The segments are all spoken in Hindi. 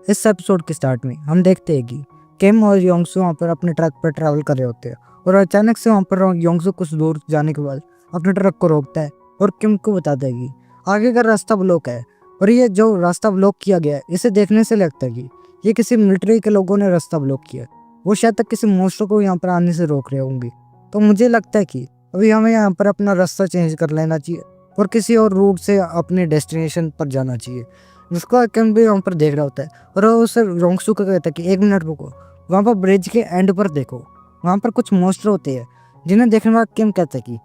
इस एपिसोड के स्टार्ट में हम देखते हैं कि किम और योंगसू वहाँ पर अपने ट्रक पर ट्रैवल कर रहे होते हैं और अचानक से वहाँ पर योंगसू कुछ दूर जाने के बाद अपने ट्रक को रोकता है और किम को बताता है कि आगे का रास्ता ब्लॉक है। और ये जो रास्ता ब्लॉक किया गया है इसे देखने से लगता है कि ये किसी मिलिट्री के लोगों ने रास्ता ब्लॉक किया है। वो शायद तक किसी मॉन्स्टर को यहाँ पर आने से रोक रहे होंगे। तो मुझे लगता है कि अभी हमें यहाँ पर अपना रास्ता चेंज कर लेना चाहिए और किसी और रूट से अपने डेस्टिनेशन पर जाना चाहिए। जिसको किम भी वहाँ पर देख रहा होता है और वो उसे योंगसू को कहता है कि 1 मिनट रुको, वहाँ पर ब्रिज के एंड पर देखो, वहाँ पर कुछ मॉन्स्टर होते हैं जिन्हें देखने के बाद किम कहता है कि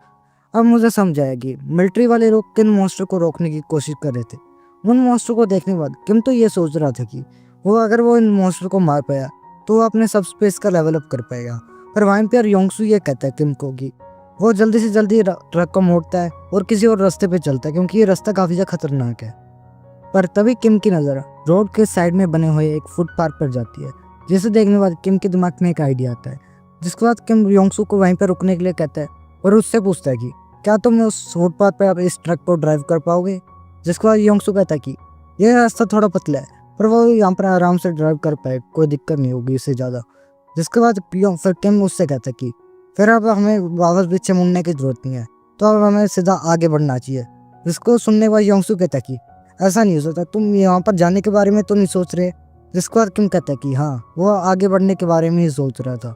अब मुझे समझ आया कि मिलिट्री वाले लोग किन मॉन्स्टर को रोकने की कोशिश कर रहे थे। उन मॉन्स्टर को देखने के बाद किम तो ये सोच रहा था कि अगर वो इन मॉन्स्टर को मार पाया तो वो अपने सब स्पेस का लेवल अप कर पाएगा। पर वहाँ पर योंगसू ये कहता है किम को कि वो जल्दी से जल्दी ट्रक को मोड़ता है और किसी और रास्ते पे चलता है क्योंकि ये रास्ता काफ़ी ज़्यादा खतरनाक है। पर तभी किम की नज़र रोड के साइड में बने हुए एक फुटपाथ पर जाती है, जिसे देखने के बाद किम के दिमाग में एक आइडिया आता है। जिसके बाद किम योंगसू को वहीं पर रुकने के लिए कहता है और उससे पूछता है कि क्या तुम उस फुटपाथ पर अब इस ट्रक को ड्राइव कर पाओगे। जिसके बाद योंगसू कहता है कि यह रास्ता थोड़ा पतला है पर वो यहाँ पर आराम से ड्राइव कर पाए, कोई दिक्कत नहीं होगी इससे ज़्यादा। जिसके बाद फिर किम उससे कहता है कि फिर अब हमें वापस पीछे मुड़ने की जरूरत नहीं है, तो अब हमें सीधा आगे बढ़ना चाहिए। जिसको सुनने के बाद योंगसू कहता है कि ऐसा नहीं हो सकता, तुम यहाँ पर जाने के बारे में तो नहीं सोच रहे। जिसके बाद किम कहता है कि हाँ, वो आगे बढ़ने के बारे में ही सोच रहा था।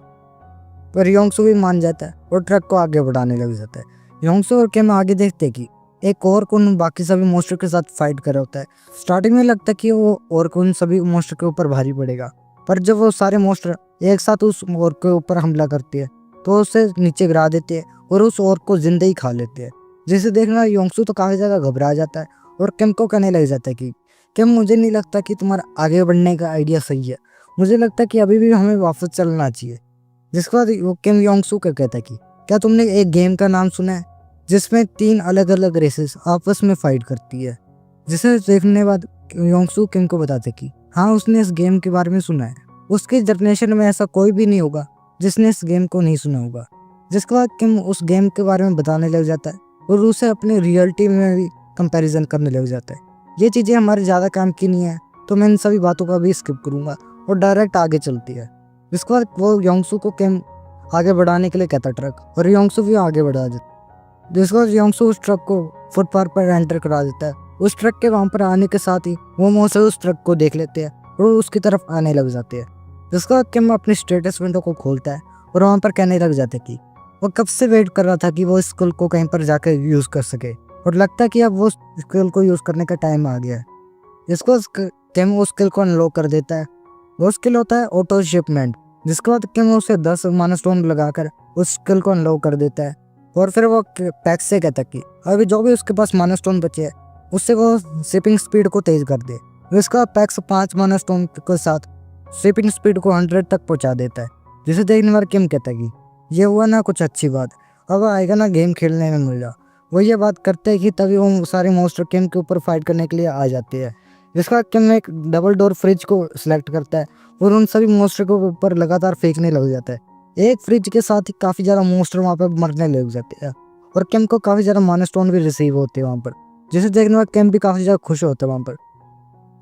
पर योंगसू भी मान जाता है और ट्रक को आगे बढ़ाने लग जाता है। योंगसू और किम आगे देखते हैं कि एक और कुन बाकी सभी मॉन्स्टर के साथ फाइट कर रहा होता है। स्टार्टिंग में लगता है कि वो और कुन सभी मॉन्स्टर के ऊपर भारी पड़ेगा, पर जब वो सारे मॉन्स्टर एक साथ उस और के ऊपर हमला करते हैं तो उसे नीचे गिरा देते हैं और उस और को जिंदा ही खा लेते हैं। जिसे देखना योंगसू तो काफ़ी ज़्यादा घबरा जाता है और किम को कहने लग जाता है कि किम, मुझे नहीं लगता कि तुम्हारा आगे बढ़ने का आइडिया सही है, मुझे लगता है कि अभी भी हमें वापस चलना चाहिए। जिसके बाद वो किम योंगसू को कहता है कि क्या तुमने एक गेम का नाम सुना है जिसमें 3 अलग अलग रेसेस आपस में फाइट करती है। जिसे देखने के बाद योंगसू किम को बताते कि हाँ, उसने इस गेम के बारे में सुना है, उसकी जनरेशन में ऐसा कोई भी नहीं होगा जिसने इस गेम को नहीं सुना होगा। जिसके बाद किम उस गेम के बारे में बताने लग जाता है और उसे अपनी रियलिटी में भी कंपैरिजन करने लग जाता है। ये चीज़ें हमारे ज़्यादा काम की नहीं है, तो मैं इन सभी बातों का भी स्किप करूँगा और डायरेक्ट आगे चलती है। जिसके बाद वो योंगसू को किम आगे बढ़ाने के लिए कहता ट्रक, और योंगसू भी आगे बढ़ा देता। जिसके बाद योंगसू उस ट्रक को फुटपाथ पर एंटर करा देता है। उस ट्रक के वहाँ पर आने के साथ ही वो मौसे उस ट्रक को देख लेते हैं और उसकी तरफ आने लग जाते हैं। जिसके बाद किम अपनी स्टेटस विंडो को खोलता है और वहाँ पर कहने लग जाते कि वो कब से वेट कर रहा था कि वो स्किल को कहीं पर जाकर यूज़ कर सके और लगता है कि अब वो स्किल को यूज़ करने का टाइम आ गया है। जिसको किम उस स्किल को अनलॉक कर देता है। वो स्किल होता है ऑटो शिपमेंट। जिसके बाद किम उसे 10 माइलस्टोन लगाकर उस स्किल को अनलॉक कर देता है और फिर वो पैक्स से कहता कि अभी जो भी उसके पास माइलस्टोन बचे हैं उससे वो शिपिंग स्पीड को तेज़ कर दे। इसका पैक्स 5 माइलस्टोन के साथ शिपिंग स्पीड को 100 तक पहुंचा देता है। जिसे देखने वाला किम कहता है कि ये हुआ ना कुछ अच्छी बात, अब आएगा ना गेम खेलने में मजा। वो ये बात करते हैं कि तभी वो सारे मॉन्स्टर किम के ऊपर फाइट करने के लिए आ जाते हैं। जिसका किम एक डबल डोर फ्रिज को सिलेक्ट करता है और उन सभी मॉन्स्टर के ऊपर लगातार फेंकने लग जाता है। एक फ्रिज के साथ ही काफ़ी ज़्यादा मॉन्स्टर वहाँ पर मरने लग जाते हैं और किम को काफ़ी ज़्यादा माइलस्टोन भी रिसीव होते हैं वहाँ पर। जिसे देखने वाला किम भी काफ़ी ज़्यादा खुश होता है वहाँ पर।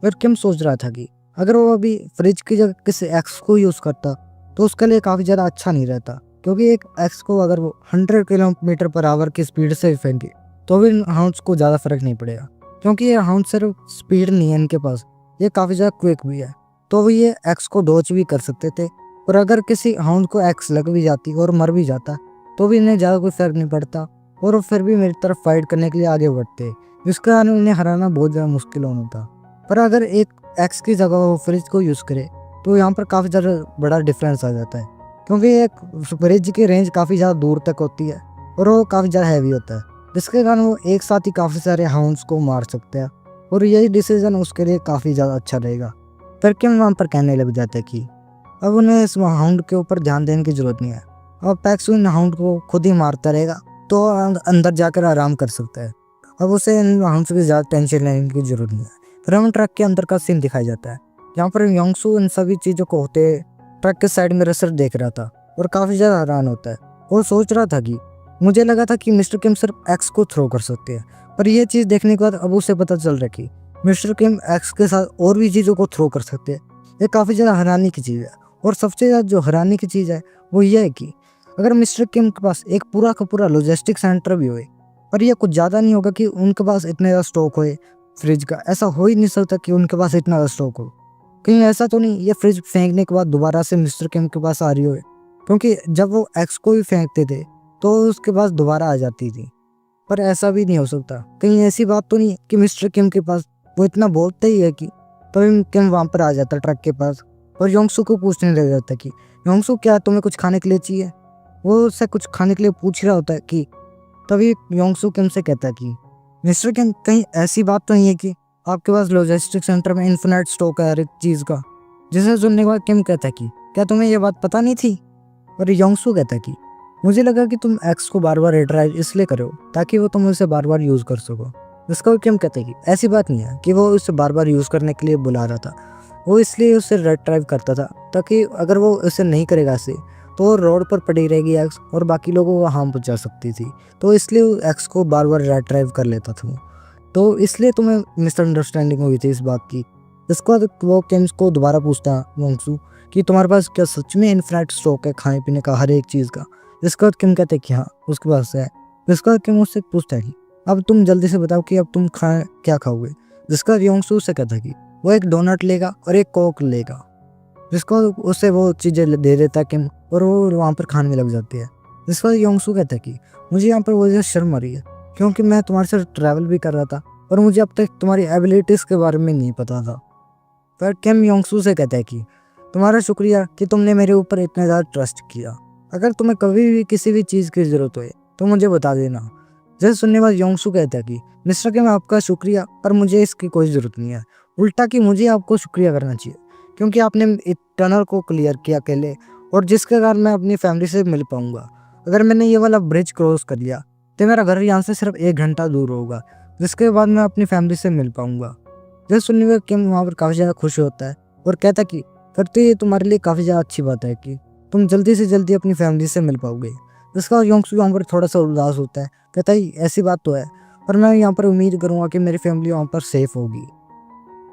और किम सोच रहा था कि अगर वो अभी फ्रिज की जगह किसी एक्स को यूज़ करता तो उसके लिए काफ़ी ज़्यादा अच्छा नहीं रहता, क्योंकि एक एक्स को अगर वो 100 किलोमीटर पर आवर की स्पीड से फेंके तो भी हाउंड्स को ज़्यादा फर्क नहीं पड़ेगा, क्योंकि ये हाउंड सिर्फ स्पीड नहीं है इनके पास, ये काफ़ी ज़्यादा क्विक भी है। तो वो ये एक्स को डॉज भी कर सकते थे और अगर किसी हाउंड को एक्स लग भी जाती और मर भी जाता तो भी इन्हें ज़्यादा कोई फर्क नहीं पड़ता और वो फिर भी मेरी तरफ फाइट करने के लिए आगे बढ़ते, जिसके कारण इन्हें हराना बहुत ज़्यादा मुश्किल होना था। पर अगर एक एक्स की जगह वो फ्रिज को यूज़ करे तो यहाँ पर काफ़ी ज़्यादा बड़ा डिफरेंस आ जाता है, क्योंकि एक फ्रिज की रेंज काफ़ी ज़्यादा दूर तक होती है और वो काफ़ी ज़्यादा हैवी होता है, जिसके कारण वो एक साथ ही काफ़ी सारे हाउंड्स को मार सकते हैं और यही डिसीजन उसके लिए काफ़ी ज़्यादा अच्छा रहेगा। फिर किम वहाँ पर कहने लग जाता है कि अब उन्हें इस हाउंड के ऊपर ध्यान देने की ज़रूरत नहीं है, अब पैक्स इन हाउंड को खुद ही मारता रहेगा तो अंदर जाकर आराम कर सकता है। अब उसे इन हाउंड्स की ज़्यादा टेंशन लेने की ज़रूरत नहीं है। फिर हमें ट्रक के अंदर का सीन दिखाया जाता है, जहाँ पर योंगसू इन सभी चीज़ों को होते ट्रक के साइड में रसर देख रहा था और काफ़ी ज़्यादा हैरान होता है और सोच रहा था कि मुझे लगा था कि मिस्टर किम सिर्फ एक्स को थ्रो कर सकते हैं, पर यह चीज़ देखने के बाद अब उसे पता चल रहा कि मिस्टर किम एक्स के साथ और भी चीज़ों को थ्रो कर सकते हैं। ये काफ़ी ज़्यादा हैरानी की चीज़ है। और सबसे ज़्यादा जो हैरानी की चीज़ है वो ये है कि अगर मिस्टर किम के पास एक पूरा का पूरा लॉजिस्टिक सेंटर भी होए, पर यह कुछ ज़्यादा नहीं होगा कि उनके पास इतना ज़्यादा स्टॉक होए फ्रिज का। ऐसा हो ही नहीं सकता कि उनके पास इतना ज़्यादा स्टॉक हो। कहीं ऐसा तो नहीं ये फ्रिज फेंकने के बाद दोबारा से मिस्टर किम के पास आ रही हो, क्योंकि जब वो एक्स को भी फेंकते थे तो उसके पास दोबारा आ जाती थी। पर ऐसा भी नहीं हो सकता। कहीं ऐसी बात तो नहीं कि मिस्टर किम के पास वो इतना बोलते ही है कि तभी किम वहाँ पर आ जाता ट्रक के पास और योंगसू को पूछने लग जाता कि योंगसू क्या तुम्हें कुछ खाने के लिए चाहिए। वो उससे कुछ खाने के लिए पूछ रहा होता है कि तभी योंगसू किम से कहता है कि मिस्टर किम कहीं ऐसी बात तो नहीं है कि आपके पास लॉजिस्टिक सेंटर में इन्फिनिट स्टॉक है हर एक चीज़ का। जिसे सुनने के बाद किम कहता है कि क्या तुम्हें ये बात पता नहीं थी। और योंगसू कहता है कि मुझे लगा कि तुम एक्स को बार बार रिट्राइव इसलिए करो ताकि वो तुम उसे बार बार यूज़ कर सको। जिसका वो किम कहते हैं कि ऐसी बात नहीं है कि वो उसे बार बार यूज़ करने के लिए बुला रहा था। वो इसलिए उसे रिट्राइव करता था ताकि अगर वो उसे नहीं करेगा ऐसे तो वो रोड पर पड़ी रहेगी एक्स और बाकी लोगों को हार्म पहुंचा सकती थी। तो इसलिए वो एक्स को बार बार रिट्राइव कर लेता था। तो इसलिए तुम्हें मिसअंडरस्टैंडिंग हुई थी इस बात की। इसके बाद वो किम्स को दोबारा पूछता योंगसू कि तुम्हारे पास क्या सच में इन्फिनिट स्टॉक है खाने पीने का हर एक चीज़ का। जिसके बाद किम कहते हैं कि हाँ उसके पास है। जिसके बाद किम उससे पूछता है कि अब तुम जल्दी से बताओ कि अब तुम क्या खाओगे। जिसका योंगसू उससे कहता है कि वो एक डोनट लेगा और एक कोक लेगा। जिसको उससे वो चीज़ें दे देता है किम और वो वहाँ पर खाने में लग जाती है। जिसके बाद योंगसू कहता है कि मुझे यहाँ पर वजह शर्म आ रही है क्योंकि मैं तुम्हारे साथ ट्रैवल भी कर रहा था और मुझे अब तक तुम्हारी एबिलिटीज़ के बारे में नहीं पता था। पर किम योंगसू से कहता है कि तुम्हारा शुक्रिया कि तुमने मेरे ऊपर इतना ज़्यादा ट्रस्ट किया। अगर तुम्हें कभी भी किसी भी चीज़ की ज़रूरत हो तो मुझे बता देना। जैसे सुनने के बाद योंगसू कहता है कि मिस्टर किम आपका शुक्रिया पर मुझे इसकी कोई ज़रूरत नहीं है। उल्टा कि मुझे आपको शुक्रिया करना चाहिए क्योंकि आपने इस टनल को क्लियर किया अकेले और जिसके कारण मैं अपनी फैमिली से मिल पाऊँगा। अगर मैंने ये वाला ब्रिज क्रॉस कर लिया तो मेरा घर यहाँ से सिर्फ 1 घंटा दूर होगा, जिसके बाद मैं अपनी फैमिली से मिल पाऊँगा। जैसे सुनने में किम वहाँ पर काफ़ी ज़्यादा खुश होता है और कहता कि फिर तो ये तुम्हारे लिए काफ़ी ज़्यादा अच्छी बात है कि तुम जल्दी से जल्दी अपनी फैमिली से मिल पाओगे। जिसका योंगसू वहाँ पर थोड़ा सा उदास होता है, कहता है ऐसी बात तो है पर मैं यहाँ पर उम्मीद करूँगा कि मेरी फैमिली वहाँ पर सेफ होगी।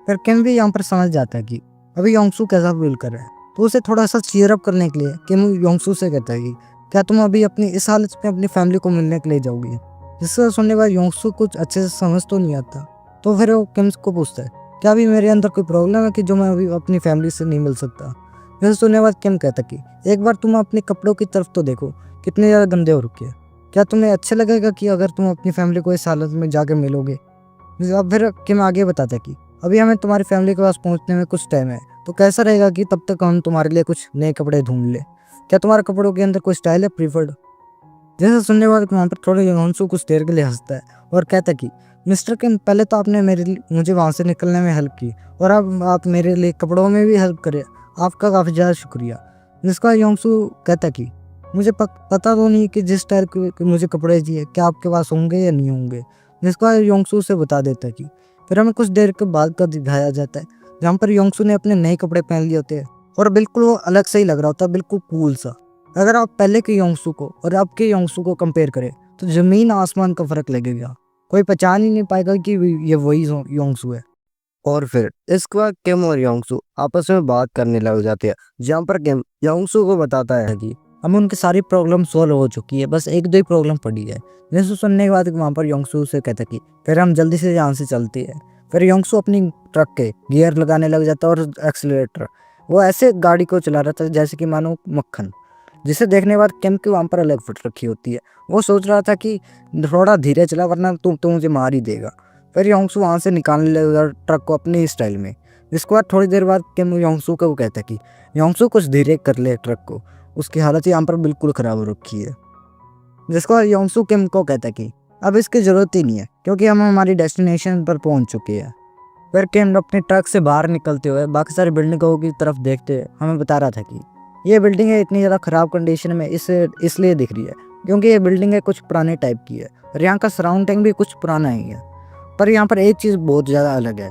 फिर किम भी यहाँ पर समझ जाता है कि अभी योंगसू कैसा फील कर रहा है, तो उसे थोड़ा सा चीयर अप करने के लिए किम योंगसू से कहता है कि क्या तुम अभी अपनी इस हालत में अपनी फैमिली को मिलने के लिए जाओगे। जिसका सुनने के बाद योंगसू कुछ अच्छे से समझ तो नहीं आता, तो फिर वो किम को पूछता है क्या अभी मेरे अंदर कोई प्रॉब्लम है कि जो मैं अभी अपनी फैमिली से नहीं मिल सकता। जैसे सुनने के बाद किम कहता कि एक बार तुम अपने कपड़ों की तरफ तो देखो कितने ज़्यादा गंदे हो रखे हैं। क्या तुम्हें अच्छा लगेगा कि अगर तुम अपनी फैमिली को इस हालत में जाकर मिलोगे। अब फिर किम आगे बताता है कि अभी हमें तुम्हारी फैमिली के पास पहुंचने में कुछ टाइम है, तो कैसा रहेगा कि तब तक हम तुम्हारे लिए कुछ नए कपड़े ढूंढ लें। क्या तुम्हारे कपड़ों के अंदर कोई स्टाइल है प्रीफर्ड। जैसे सुनने के बाद वहाँ पर थोड़ा योंगसू कुछ देर के लिए हंसता है और कहता है कि मिस्टर किम पहले तो आपने मुझे वहाँ से निकलने में हेल्प की और अब आप मेरे लिए कपड़ों में भी हेल्प करें, आपका काफ़ी ज़्यादा शुक्रिया। जिसका योंगसू कहता कि मुझे पता तो नहीं कि जिस टाइप के मुझे कपड़े चाहिए क्या आपके पास होंगे या नहीं होंगे। जिसका योंगसू से बता देता है कि फिर हमें कुछ देर के बाद का दिखाया जाता है जहाँ पर योंगसू ने अपने नए कपड़े पहन लिए होते हैं और बिल्कुल वो अलग से ही लग रहा होता है, बिल्कुल कूल सा। अगर आप पहले के योंगसू को और अब के योंगसू को कंपेयर करें तो ज़मीन आसमान का फ़र्क लगेगा। कोई पहचान ही नहीं पाएगा कि ये वही योंगसू है। और फिर इसके बाद किम और योंगसू आपस में बात करने लग जाते हैं, जहाँ पर किम योंगसू को बताता है कि हमें उनकी सारी प्रॉब्लम सॉल्व हो चुकी है, बस एक दो ही प्रॉब्लम पड़ी है। जैसे सुनने के बाद वहाँ पर योंगसू से कहता कि फिर हम जल्दी से यहाँ से चलते हैं। फिर योंगसू अपनी ट्रक के गियर लगाने लग जाता है और एक्सीलरेटर वो ऐसे गाड़ी को चला रहा था जैसे कि मानो मक्खन। जिसे देखने के बाद किम की वहाँ पर अलग फुट रखी होती है। वो सोच रहा था कि थोड़ा धीरे चला वरना तू मुझे मार ही देगा। फिर योंगसू वहाँ से निकालने लगा ट्रक को अपने स्टाइल में। जिसके बाद थोड़ी देर बाद किम योंगसू को कहता कि योंगसू कुछ धीरे कर ले ट्रक को, उसकी हालत यहाँ पर बिल्कुल ख़राब हो रखी है। जिसके बाद योंगसू किम को कहता कि अब इसकी ज़रूरत ही नहीं है क्योंकि हम हमारी डेस्टिनेशन पर पहुँच चुके हैं। फिर किम अपने ट्रक से बाहर निकलते हुए बाकी सारी बिल्डिंगों की तरफ देखते हुए हमें बता रहा था कि ये बिल्डिंग है इतनी ज़्यादा ख़राब कंडीशन में इसलिए दिख रही है क्योंकि ये बिल्डिंग है कुछ पुराने टाइप की है और यहाँ का सराउंडिंग भी कुछ पुराना ही है। पर यहाँ पर एक चीज़ बहुत ज़्यादा अलग है,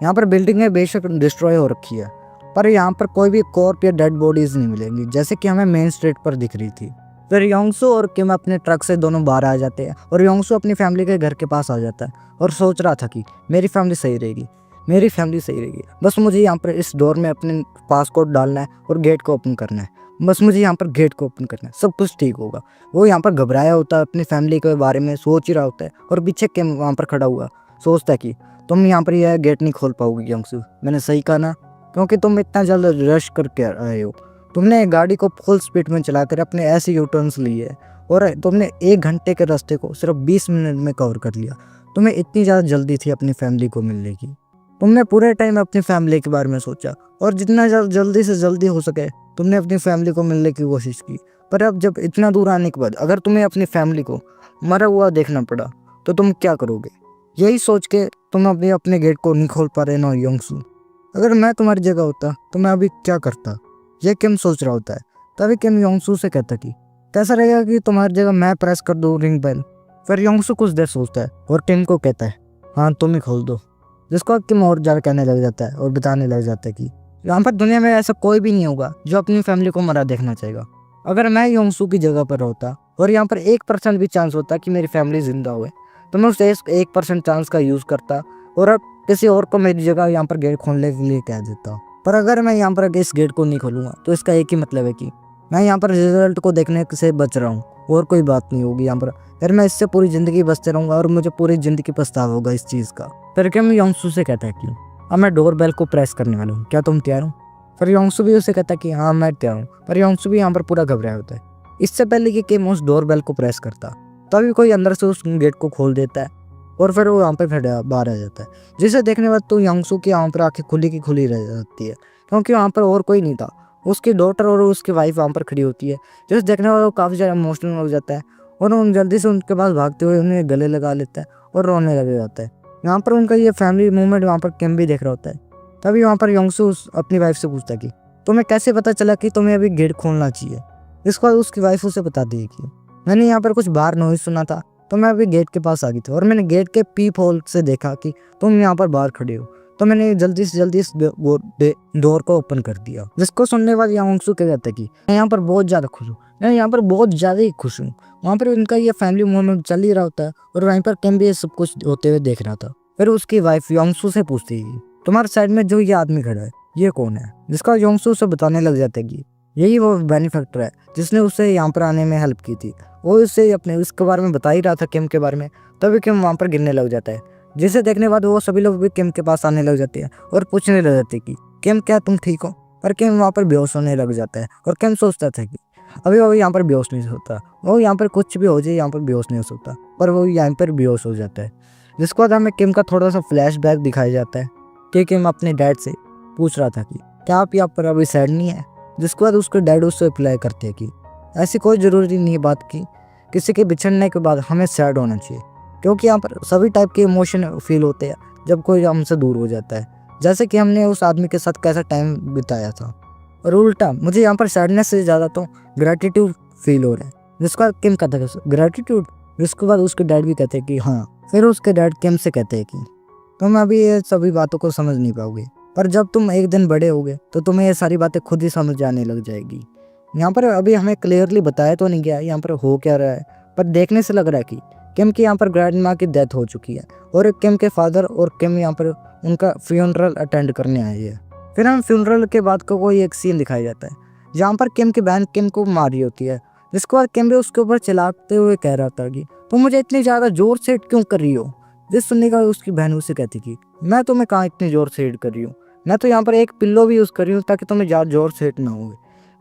यहाँ पर बिल्डिंगें बेशक डिस्ट्रॉय हो रखी है पर यहाँ पर कोई भी कॉर्प या डेड बॉडीज़ नहीं मिलेंगी जैसे कि हमें मेन स्ट्रीट पर दिख रही थी। फिर योंगसू और किम अपने ट्रक से दोनों बाहर आ जाते हैं और योंगसू अपनी फैमिली के घर के पास आ जाता है और सोच रहा था कि मेरी फैमिली सही रहेगी मेरी फैमिली सही रहेगी। बस मुझे यहाँ पर इस डोर में अपने पासपोर्ट डालना है और गेट को ओपन करना है। बस मुझे यहाँ पर गेट को ओपन करना है, सब कुछ ठीक होगा। वो यहाँ पर घबराया होता है, अपनी फैमिली के बारे में सोच ही रहा होता है, और पीछे केम वहाँ पर खड़ा हुआ सोचता है कि तुम यहाँ पर यह गेट नहीं खोल पाओगे यंगसू। मैंने सही कहा ना, क्योंकि तुम इतना जल्द रश करके आए हो। तुमने गाड़ी को फुल स्पीड में चलाकर अपने ऐसे यू टर्न्स लिए और तुमने 1 घंटे के रास्ते को सिर्फ 20 मिनट में कवर कर लिया। तुम्हें इतनी ज़्यादा जल्दी थी अपनी फैमिली को मिलने की। तुमने पूरे टाइम अपनी फैमिली के बारे में सोचा और जितना जल्दी से जल्दी हो सके तुमने अपनी फैमिली को मिलने की कोशिश की। पर अब जब इतना दूर आने के बाद अगर तुम्हें अपनी फैमिली को मरा हुआ देखना पड़ा तो तुम क्या करोगे? यही सोच के तुम अभी अपने गेट को नहीं खोल पा रहे ना यंगसू। अगर मैं तुम्हारी जगह होता तो मैं अभी क्या करता? ये किम सोच रहा होता है। तभी किम यंगसू से कहता कि कैसा रहेगा कि तुम्हारी जगह मैं प्रेस कर दूँ रिंग बेल। फिर यंगसू कुछ देर सोचता है और किम को कहता है हाँ तुम ही खोल दो। जिसको किम और ज़्यादा कहने लग जाता है और बताने लग जाता है कि यहाँ पर दुनिया में ऐसा कोई भी नहीं होगा जो अपनी फैमिली को मरा देखना चाहेगा। अगर मैं यंगसू की जगह पर होता और यहाँ पर 1% भी चांस होता कि मेरी फैमिली जिंदा हुए तो मैं उस 1% चांस का यूज़ करता और अब किसी और को मेरी जगह यहाँ पर गेट खोलने के लिए कह देता। पर अगर मैं यहाँ पर इस गेट को नहीं खोलूँगा तो इसका एक ही मतलब है कि मैं यहाँ पर रिजल्ट को देखने से बच रहा हूँ और कोई बात नहीं होगी यहाँ पर। फिर मैं इससे पूरी ज़िंदगी बचते रहूँगा और मुझे पूरी ज़िंदगी पछतावा होगा इस चीज़ का। फिर क्या मैं यंगसू से कहता है कि अब मैं डोर बेल को प्रेस करने वाला हूँ, क्या तुम तैयार हो? फिर यंगसू भी उसे कहता है कि हाँ मैं तैयार हूँ। पर यंगसू भी यहाँ पर पूरा घबराया होता है। इससे पहले कि किम उस डोर बेल को प्रेस करता तभी कोई अंदर से उस गेट को खोल देता है और फिर वो यहाँ पर फिर बाहर आ जाता है। जिसे देखने बाद तो यंगसू की यहाँ पर आँखें खुली की खुली रह जाती है, क्योंकि वहाँ पर और कोई नहीं था। उसकी डॉटर और उसकी वाइफ वहाँ पर खड़ी होती है, जिसे देखने वाला काफ़ी ज़्यादा इमोशनल हो जाता है और उन जल्दी से उनके पास भागते हुए उन्हें गले लगा लेता है और रोने लग जाता है। यहाँ पर उनका ये फैमिली मूवमेंट वहाँ पर किम भी देख रहा होता है। तभी वहाँ पर यंगसू अपनी वाइफ से पूछता है कि तुम्हें कैसे पता चला कि तुम्हें अभी गेट खोलना चाहिए? इसके बाद उसकी वाइफ उसे बता दी कि मैंने यहाँ पर कुछ बाहर नॉइज़ सुना था तो मैं अभी गेट के पास आ गई थी और मैंने गेट के पीप होल से देखा कि तुम यहाँ पर बाहर खड़े हो, तो मैंने जल्दी से जल्दी इस डोर को ओपन कर दिया। जिसको सुनने बाद यंगसू कह कहता है कि मैं यहाँ पर बहुत ज़्यादा खुश हूँ, मैं यहाँ पर बहुत ज़्यादा ही खुश हूँ। वहाँ पर उनका ये फैमिली मूवमेंट चल ही रहा होता है और वहीं पर किम भी ये सब कुछ होते हुए देख रहा था। फिर उसकी वाइफ यंगसू से पूछती है तुम्हारे साइड में जो ये आदमी खड़ा है ये कौन है? जिसका यंगसू से बताने लग जाता है कि यही वो बेनिफैक्टर है जिसने उसे यहाँ पर आने में हेल्प की थी। वो उससे अपने उसके बारे में बता ही रहा था किम के बारे में। तभी किम वहाँ पर गिरने लग जाता है, जिसे देखने के बाद वो सभी लोग भी किम के पास आने लग जाते हैं और पूछने लग जाते हैं कि किम क्या तुम ठीक हो? पर किम वहाँ पर बेहोश होने लग जाता है और किम सोचता था कि अभी वो यहाँ पर बेहोश नहीं होता, वो यहाँ पर कुछ भी हो जाए यहाँ पर बेहोश नहीं हो सकता, पर वो यहाँ पर बेहोश हो जाता है। जिसके बाद हमें किम का थोड़ा सा फ्लैशबैक दिखाया जाता है कि किम अपने डैड से पूछ रहा था कि क्या आप यहाँ पर अभी सैड नहीं है? जिसके बाद उसके डैड उससे रिप्लाई करते हैं कि ऐसी कोई ज़रूरी नहीं है बात की, किसी के बिछड़ने के बाद हमें सैड होना चाहिए, क्योंकि यहाँ पर सभी टाइप के इमोशन फील होते हैं जब कोई हमसे दूर हो जाता है, जैसे कि हमने उस आदमी के साथ कैसा टाइम बिताया था। और उल्टा मुझे यहाँ पर सैडनेस से ज़्यादा तो ग्रैटिट्यूड फील हो रहा है। जिसका किम कहता है ग्रैटिट्यूड। जिसके बाद उसके डैड भी कहते हैं कि हाँ। फिर उसके डैड किम से कहते हैं कि तुम अभी ये सभी बातों को समझ नहीं पाओगे, पर जब तुम एक दिन बड़े होगे तो तुम्हें ये सारी बातें खुद ही समझ आने लग जाएगी। यहाँ पर अभी हमें क्लियरली बताया तो नहीं गया यहाँ पर हो क्या रहा है, पर देखने से लग रहा है कि किम की यहाँ पर ग्रैंड माँ की डेथ हो चुकी है और किम के फादर और किम यहाँ पर उनका फ्यूनरल अटेंड करने आए हैं। फिर हम फ्यूनरल के बाद को कोई एक सीन दिखाया जाता है जहाँ पर किम की बहन किम को मारी होती है। जिसके बाद किम भी उसके ऊपर चिल्लाते हुए कह रहा था कि तुम मुझे इतनी ज़्यादा जोर से हिट क्यों कर रही हो? जिस सुनने का उसकी बहन उसे कहती कि मैं तुम्हें कहाँ इतनी जोर से हिट कर रही हूँ, मैं तो यहाँ पर एक पिल्लो भी यूज़ कर रही हूँ ताकि तुम्हें ज़्यादा जोर से हिट ना हो,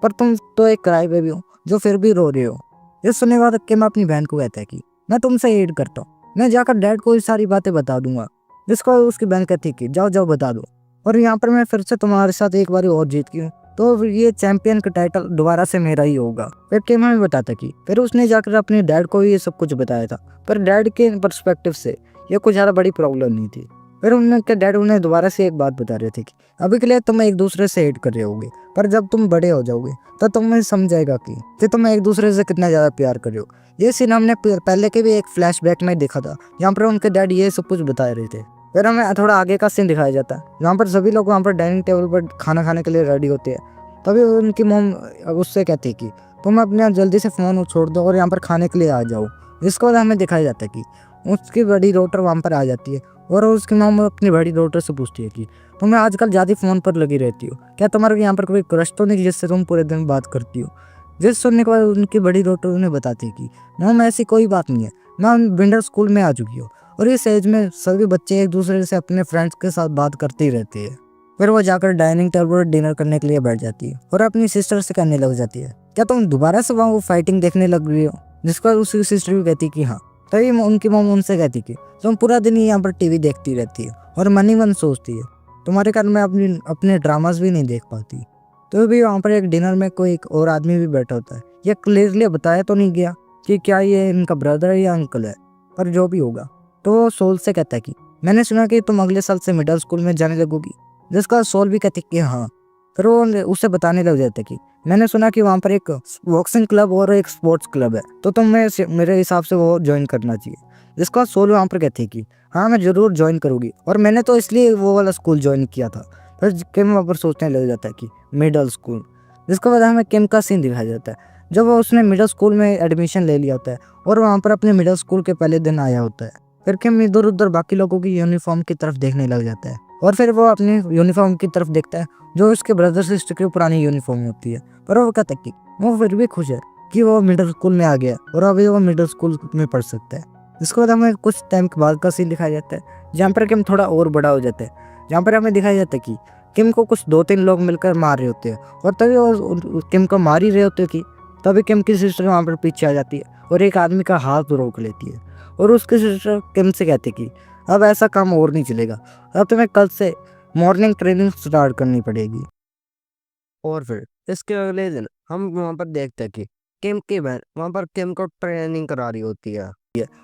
पर तुम तो एक क्राई बेबी हो जो फिर भी रो रहे हो। ये सुनने के बाद किम अपनी बहन को कहता है कि मैं तुमसे हिट करता हूँ, मैं जाकर डैड को ये सारी बातें बता दूंगा। जिसको उसकी बहन कहती कि जाओ जाओ बता दो, और यहाँ पर मैं फिर से तुम्हारे साथ एक बार और जीत गई हूँ तो ये चैंपियन का टाइटल दोबारा से मेरा ही होगा। फिर किम हमें बताता कि फिर उसने जाकर अपने डैड को ये सब कुछ बताया था, पर डैड के पर्सपेक्टिव से ये कुछ ज़्यादा बड़ी प्रॉब्लम नहीं थी। फिर उनके डैड उन्हें दोबारा से एक बात बता रहे थे कि अभी के लिए तुम एक दूसरे से हेट कर रहे होगे, पर जब तुम बड़े हो जाओगे तो तुम्हें समझाएगा कि तुम एक दूसरे से कितना ज़्यादा प्यार कर रहे हो। ये सीन हमने पहले के भी एक फ्लैशबैक में देखा था जहाँ पर उनके डैड ये सब कुछ बता रहे थे। फिर हमें थोड़ा आगे का सीन दिखाया जाता है जहाँ पर सभी लोग वहाँ पर डाइनिंग टेबल पर खाना खाने के लिए रेडी होते हैं। तभी उनकी मॉम उससे कहती है कि तुम अपने जल्दी से फ़ोन छोड़ दो और यहाँ पर खाने के लिए आ जाओ। जिसके बाद हमें दिखाया जाता है कि उसकी बड़ी डॉटर वहाँ पर आ जाती है और उसकी मॉम अपनी बड़ी डॉटर से पूछती है कि तुम्हें आजकल ज़्यादा फ़ोन पर लगी रहती हो, क्या तुम्हारे यहाँ पर कोई क्रश तो नहीं जिससे तुम पूरे दिन बात करती हो। जिस सुनने के बाद उनकी बड़ी डॉटर उन्हें बताती है कि मैम ऐसी कोई बात नहीं है, मैम विंटर स्कूल में आ चुकी हो और इस एज में सभी बच्चे एक दूसरे से अपने फ्रेंड्स के साथ बात करते ही रहते हैं। फिर वो जाकर डाइनिंग टेबल पर डिनर करने के लिए बैठ जाती है और अपनी सिस्टर से कहने लग जाती है, क्या तुम दोबारा से वहाँ वो फाइटिंग देखने लग रही हो। जिसका उसकी सिस्टर भी कहती कि हाँ। तभी उनकी मॉम उनसे कहती कि तुम पूरा दिन ही यहाँ पर टीवी देखती रहती है और मन ही मन सोचती है, तुम्हारे कारण मैं अपने ड्रामास भी नहीं देख पाती। तो भी वहाँ पर एक डिनर में कोई एक और आदमी भी बैठा होता है। यह क्लियरली बताया तो नहीं गया कि क्या ये इनका ब्रदर है या अंकल है, पर जो भी होगा। तो वो सोल से कहता है कि मैंने सुना कि तुम अगले साल से मिडिल स्कूल में जाने लगोगी। जिसका सोल भी कहती कि हाँ। फिर वो उसे बताने लग जाता है कि मैंने सुना कि वहाँ पर एक बॉक्सिंग क्लब और एक स्पोर्ट्स क्लब है, तो तुम्हें मेरे हिसाब से वो ज्वाइन करना चाहिए। जिसका सोल वहाँ पर कहती है कि हाँ मैं ज़रूर ज्वाइन करूँगी और मैंने तो इसलिए वो वाला स्कूल ज्वाइन किया था। फिर किम वहाँ पर सोचने लग जाता है कि मिडिल स्कूल। जिसके बाद हमें किम का सीन दिखाया जाता है जब वो उसने मिडिल स्कूल में एडमिशन ले लिया होता है और वहाँ पर अपने मिडिल स्कूल के पहले दिन आया होता है। फिर किम इधर उधर बाकी लोगों की यूनिफॉर्म की तरफ देखने लग जाता है और फिर वो अपनी यूनिफॉर्म की तरफ देखता है जो उसके ब्रदर सिस्टर की पुरानी यूनिफॉर्म होती है। पर वो कहता है कि वो फिर भी खुश है कि वो मिडिल स्कूल में आ गया और अभी वो मिडिल स्कूल में पढ़ सकता है। जिसके बाद हमें कुछ टाइम के बाद का सीन दिखाया जाता है जहाँ पर किम थोड़ा और बड़ा हो जाता है, जहाँ पर हमें दिखाया जाता है कि किम को कुछ 2-3 लोग मिलकर मार रहे होते हैं और तभी वो किम को मार ही रहे होते हैं कि तभी किम की सिस्टर वहाँ पर पीछे आ जाती है और एक आदमी का हाथ रोक लेती है और उसकी सिस्टर किम से कहती है कि अब ऐसा काम और नहीं चलेगा, अब तुम्हें कल से मॉर्निंग ट्रेनिंग स्टार्ट करनी पड़ेगी। और फिर इसके अगले दिन हम वहाँ पर देखते हैं कि किम की बहन वहाँ पर किम को ट्रेनिंग करा रही होती है।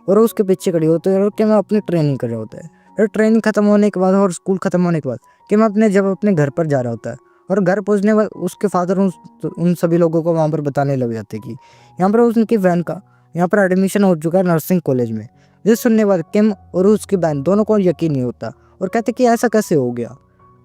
और उसके पीछे खड़ी होती है और किम अपनी ट्रेनिंग कर रहा होता है। फिर ट्रेनिंग खत्म होने के बाद और स्कूल खत्म होने के बाद किम अपने घर पर जा रहा होता है और घर पहुंचने के बाद उसके फादर उन सभी लोगों को वहाँ पर बताने लग जाते हैं कि यहाँ पर उनकी बहन का यहाँ पर एडमिशन हो चुका है नर्सिंग कॉलेज में। जिस सुनने के बाद किम और उसकी बहन दोनों को यकीन नहीं होता और कहते कि ऐसा कैसे हो गया।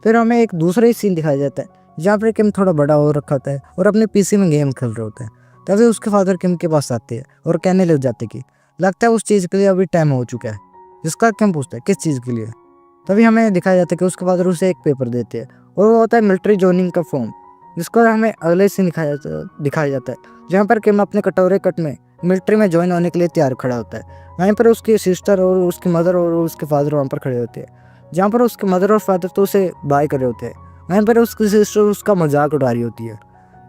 फिर हमें एक दूसरा ही सीन दिखाया जाता है जहाँ पर किम थोड़ा बड़ा हो रखा होता है और अपने पीसी में गेम खेल रहे होते हैं। तभी उसके फादर किम के पास आते हैं और कहने लग जाते कि लगता है उस चीज़ के लिए अभी टाइम हो चुका है। जिसका किम पूछता है किस चीज़ के लिए। तभी हमें दिखाया जाता है कि उसके फादर उसे एक पेपर देते हैं और वो होता है मिलिट्री ज्वाइनिंग का फॉर्म। जिसको हमें अगले सीन दिखाया जाता है जहाँ पर किम अपने कटोरे कट में मिलिट्री में ज्वाइन होने के लिए तैयार खड़ा होता है। वहीं पर उसकी सिस्टर और उसकी मदर और उसके फादर वहाँ पर खड़े होते हैं, जहाँ पर उसके मदर और फादर तो उसे बाय कर रहे होते हैं, वहीं पर उसकी सिस्टर उसका मजाक उड़ा रही होती है।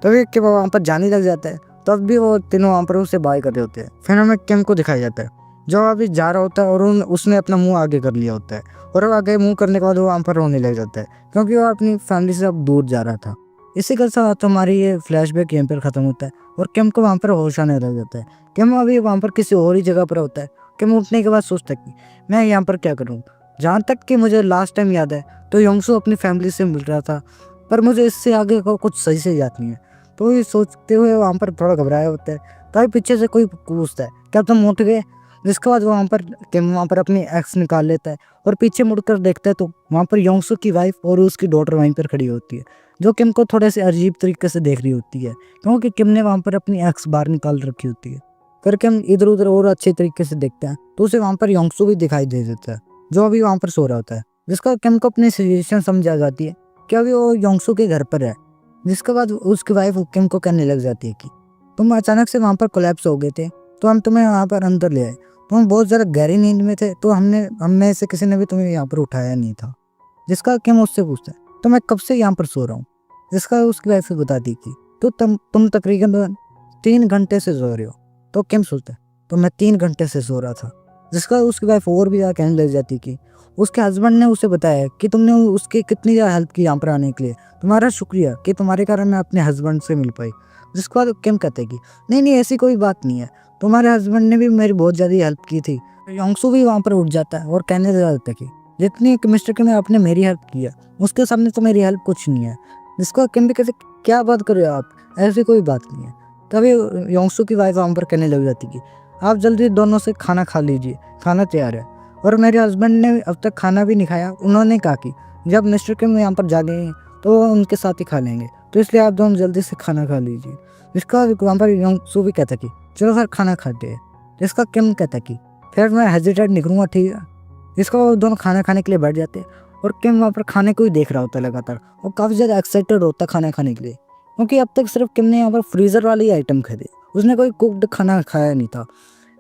तभी किम वहाँ पर जाने लग जाता है, तब भी वो तीनों वहाँ पर उसे बाय कर रहे होते हैं। फिर हमें किम को दिखाया जाता है जो अभी जा रहा होता है और उसने अपना मुंह आगे कर लिया होता है और वो आगे मुंह करने के बाद वो वहाँ पर रोने लग जाता है क्योंकि वो अपनी फैमिली से अब दूर जा रहा था। इसी के साथ हमारी ये फ्लैशबैक यहीं पर ख़त्म होता है और किम को वहाँ पर होश आने लग जाता है। किम अभी वहाँ पर किसी और ही जगह पर होता है। किम उठने के बाद सोचता है कि मैं यहाँ पर क्या करूँ। जहाँ तक कि मुझे लास्ट टाइम याद है तो योंगसू अपनी फैमिली से मिल रहा था, पर मुझे इससे आगे को कुछ सही से याद नहीं है। तो ये सोचते हुए वहाँ पर थोड़ा घबराया होता है। तभी पीछे से कोई पूछता है क्या तुम उठ गए। जिसके बाद वहाँ पर अपनी एक्स निकाल लेता है और पीछे मुड़कर देखता है तो वहाँ पर योंगसू की वाइफ और उसकी डॉटर वहीं पर खड़ी होती है, जो किम को थोड़े से अजीब तरीके से देख रही होती है क्योंकि किम ने वहाँ पर अपनी एक्स बाहर निकाल रखी होती है। फिर किम इधर उधर और अच्छे तरीके से देखता है तो उसे वहाँ पर योंगसू भी दिखाई दे देता है जो अभी वहाँ पर सो रहा होता है। जिसका किम को अपनी सिचुएशन समझ आ जाती है कि अभी वो योंगसू के घर पर है। जिसके बाद उसकी वाइफ किम को कहने लग जाती है कि तुम अचानक से वहाँ पर कोलैप्स हो गए थे तो हम तुम्हें वहाँ पर अंदर ले आए, तुम बहुत ज़्यादा गहरी नींद में थे तो हम में से किसी ने भी तुम्हें यहाँ पर उठाया नहीं था। जिसका किम उससे पूछता है तो मैं कब से यहाँ पर सो रहा हूँ। जिसका उसकी वाइफ बताती कि तो तुम तकरीबन 3 घंटे से सो रहे हो। तो किम सोचता है तो मैं 3 घंटे से सो रहा था। जिसका उसकी वाइफ और भी ज़्यादा कहने लग जाती कि उसके हस्बैंड ने उसे बताया कि तुमने उसकी कितनी ज़्यादा हेल्प की यहाँ पर आने के लिए, तुम्हारा शुक्रिया कि तुम्हारे कारण मैं अपने हस्बैंड से मिल पाई। जिसके बाद किम कहते कि नहीं ऐसी कोई बात नहीं है, तुम्हारे हस्बैंड ने भी मेरी बहुत ज़्यादा हेल्प की थी। योंगसू भी वहाँ पर उठ जाता है और कहने लग जाता है कि जितनी मिस्टर किम ने आपने मेरी हेल्प की है उसके सामने तो मेरी हेल्प कुछ नहीं है। जिसको किम भी कहते क्या बात कर रहे हो आप, ऐसी कोई बात नहीं है। तभी योंगसू की वाइफ वहाँ पर कहने लग जाती कि आप जल्दी दोनों से खाना खा लीजिए, खाना तैयार है। और मेरे हस्बैंड ने अब तक खाना भी नहीं खाया, उन्होंने कहा कि जब मिस्टर किम यहाँ पर जागे तो वो उनके साथ ही खा लेंगे, तो इसलिए आप दोनों जल्दी से खाना खा लीजिए। जिसका वहाँ पर योंगसू भी कहता कि चलो सर खाना खाते हैं। जिसका किम कहता कि फिर मैं हेजिटेट नहीं करूँगा, ठीक है। जिसका वो दोनों खाना खाने के लिए बैठ जाते हैं और किम वहाँ पर खाने को ही देख रहा होता है लगातार और काफ़ी ज़्यादा एक्साइटेड होता है खाना खाने के लिए, क्योंकि अब तक सिर्फ किम ने यहाँ पर फ्रीज़र वाले ही आइटम खरीदे, उसने कोई कुक्ड खाना खाया नहीं था,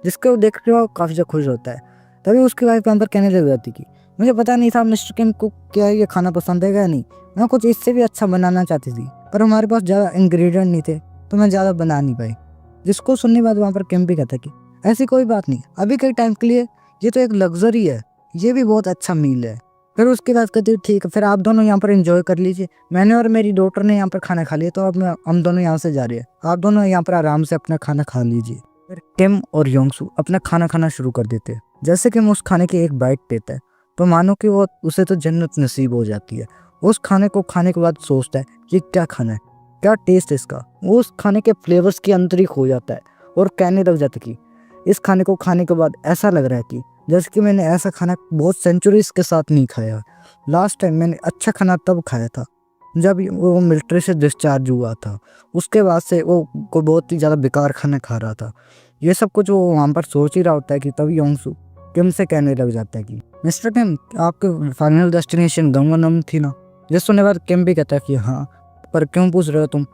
जिसको देख के वो काफ़ी ज़्यादा खुश होता है। तभी उसकी वाइफ यहाँ पर कहने लग जाती कि मुझे पता नहीं था मिस्टर किम को क्या ये खाना पसंद है या नहीं, मैं कुछ इससे भी अच्छा बनाना चाहती थी पर हमारे पास ज़्यादा इंग्रेडिएंट नहीं थे तो मैं ज़्यादा बना नहीं पाई। जिसको सुनने के बाद वहाँ पर किम भी कहता है कि ऐसी कोई बात नहीं, अभी के टाइम के लिए ये तो एक लग्जरी है, ये भी बहुत अच्छा मील है। फिर उसके बाद कहती है ठीक है, फिर आप दोनों यहाँ पर एंजॉय कर लीजिए, मैंने और मेरी डॉटर ने यहाँ पर खाना खा लिया तो अब हम दोनों यहाँ से जा रहे हैं, आप दोनों यहाँ पर आराम से अपना खाना खा लीजिए। फिर किम और योंगसू अपना खाना खाना शुरू कर देते हैं। जैसे कि उस खाने की एक बाइट लेता है तो मानो कि वो उसे तो जन्नत नसीब हो जाती है। उस खाने को खाने के बाद सोचता है कि क्या खाना है, क्या टेस्ट है इसका, वो उस खाने के फ्लेवर्स के अंदर ही खो जाता है और कहने लग जाता है कि इस खाने को खाने के बाद ऐसा लग रहा है कि जैसे कि मैंने ऐसा खाना बहुत सेंचुरीज के साथ नहीं खाया। लास्ट टाइम मैंने अच्छा खाना तब खाया था जब वो मिलिट्री से डिस्चार्ज हुआ था, उसके बाद से वो को बहुत ही ज़्यादा बेकार खाना खा रहा था। ये सब कुछ वो वहाँ पर सोच ही रहा होता है कि तभी योंगसू किम से कहने लग जाता है कि मिस्टर किम आपके फाइनल डेस्टिनेशन गंगनम थी ना। जिस सुनने बाद किम भी कहता है कि हाँ, पर क्यों पूछ रहे हो तुम।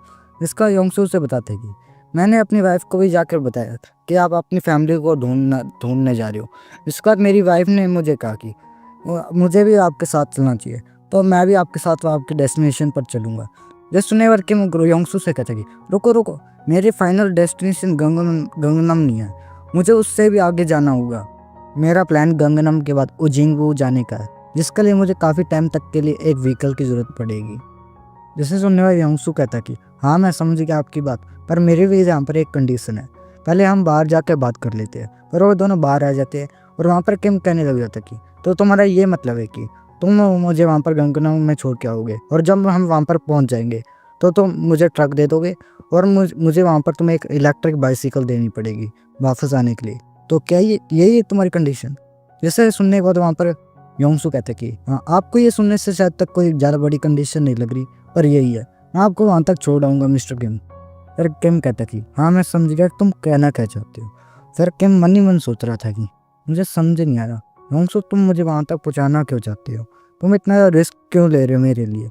इसका योंगसू से बताते हैं कि मैंने अपनी वाइफ को भी जाकर बताया था कि आप अपनी फैमिली को ढूंढने जा रहे हो। इसके बाद मेरी वाइफ ने मुझे कहा कि मुझे भी आपके साथ चलना चाहिए, तो मैं भी आपके साथ आपके डेस्टिनेशन पर चलूँगा। जिस सुनने पर किम योंगसू से कहता है कि रुको रुको, मेरी फाइनल डेस्टिनेशन गंगनम नहीं है, मुझे उससे भी आगे जाना होगा। मेरा प्लान गंगनम के बाद उजिंगवू जाने का है, जिसके लिए मुझे काफ़ी टाइम तक के लिए एक व्हीकल की ज़रूरत पड़ेगी। जिसे सुनने वाले योंगसू कहता कि हाँ मैं समझ गया आपकी बात, पर मेरी भी यहाँ पर एक कंडीशन है, पहले हम बाहर जाकर बात कर लेते हैं। पर वो दोनों बाहर आ जाते हैं और वहाँ पर किम कहने लग जाता कि तो तुम्हारा ये मतलब है कि तुम मुझे वहाँ पर गंगनम में छोड़ के आओगे और जब हम वहाँ पर पहुँच जाएंगे तो तुम मुझे ट्रक दे दोगे और मुझे वहाँ पर तुम्हें एक इलेक्ट्रिक बाइसिकल देनी पड़ेगी वापस आने के लिए। तो क्या यही तुम्हारी कंडीशन। जैसे सुनने के बाद वहाँ पर योंगसू कहते कि हाँ, आपको ये सुनने से शायद तक कोई ज़्यादा बड़ी कंडीशन नहीं लग रही, पर यही है, मैं आपको वहाँ तक छोड़ आऊँगा मिस्टर किम। फिर किम कहता कि हाँ मैं समझ गया तुम कहना क्या चाहते हो। फिर किम मन ही मन सोच रहा था कि मुझे समझ नहीं आ रहा योंगसू, तुम मुझे वहाँ तक पहुँचाना क्यों चाहते हो, तुम इतना रिस्क क्यों ले रहे हो मेरे लिए।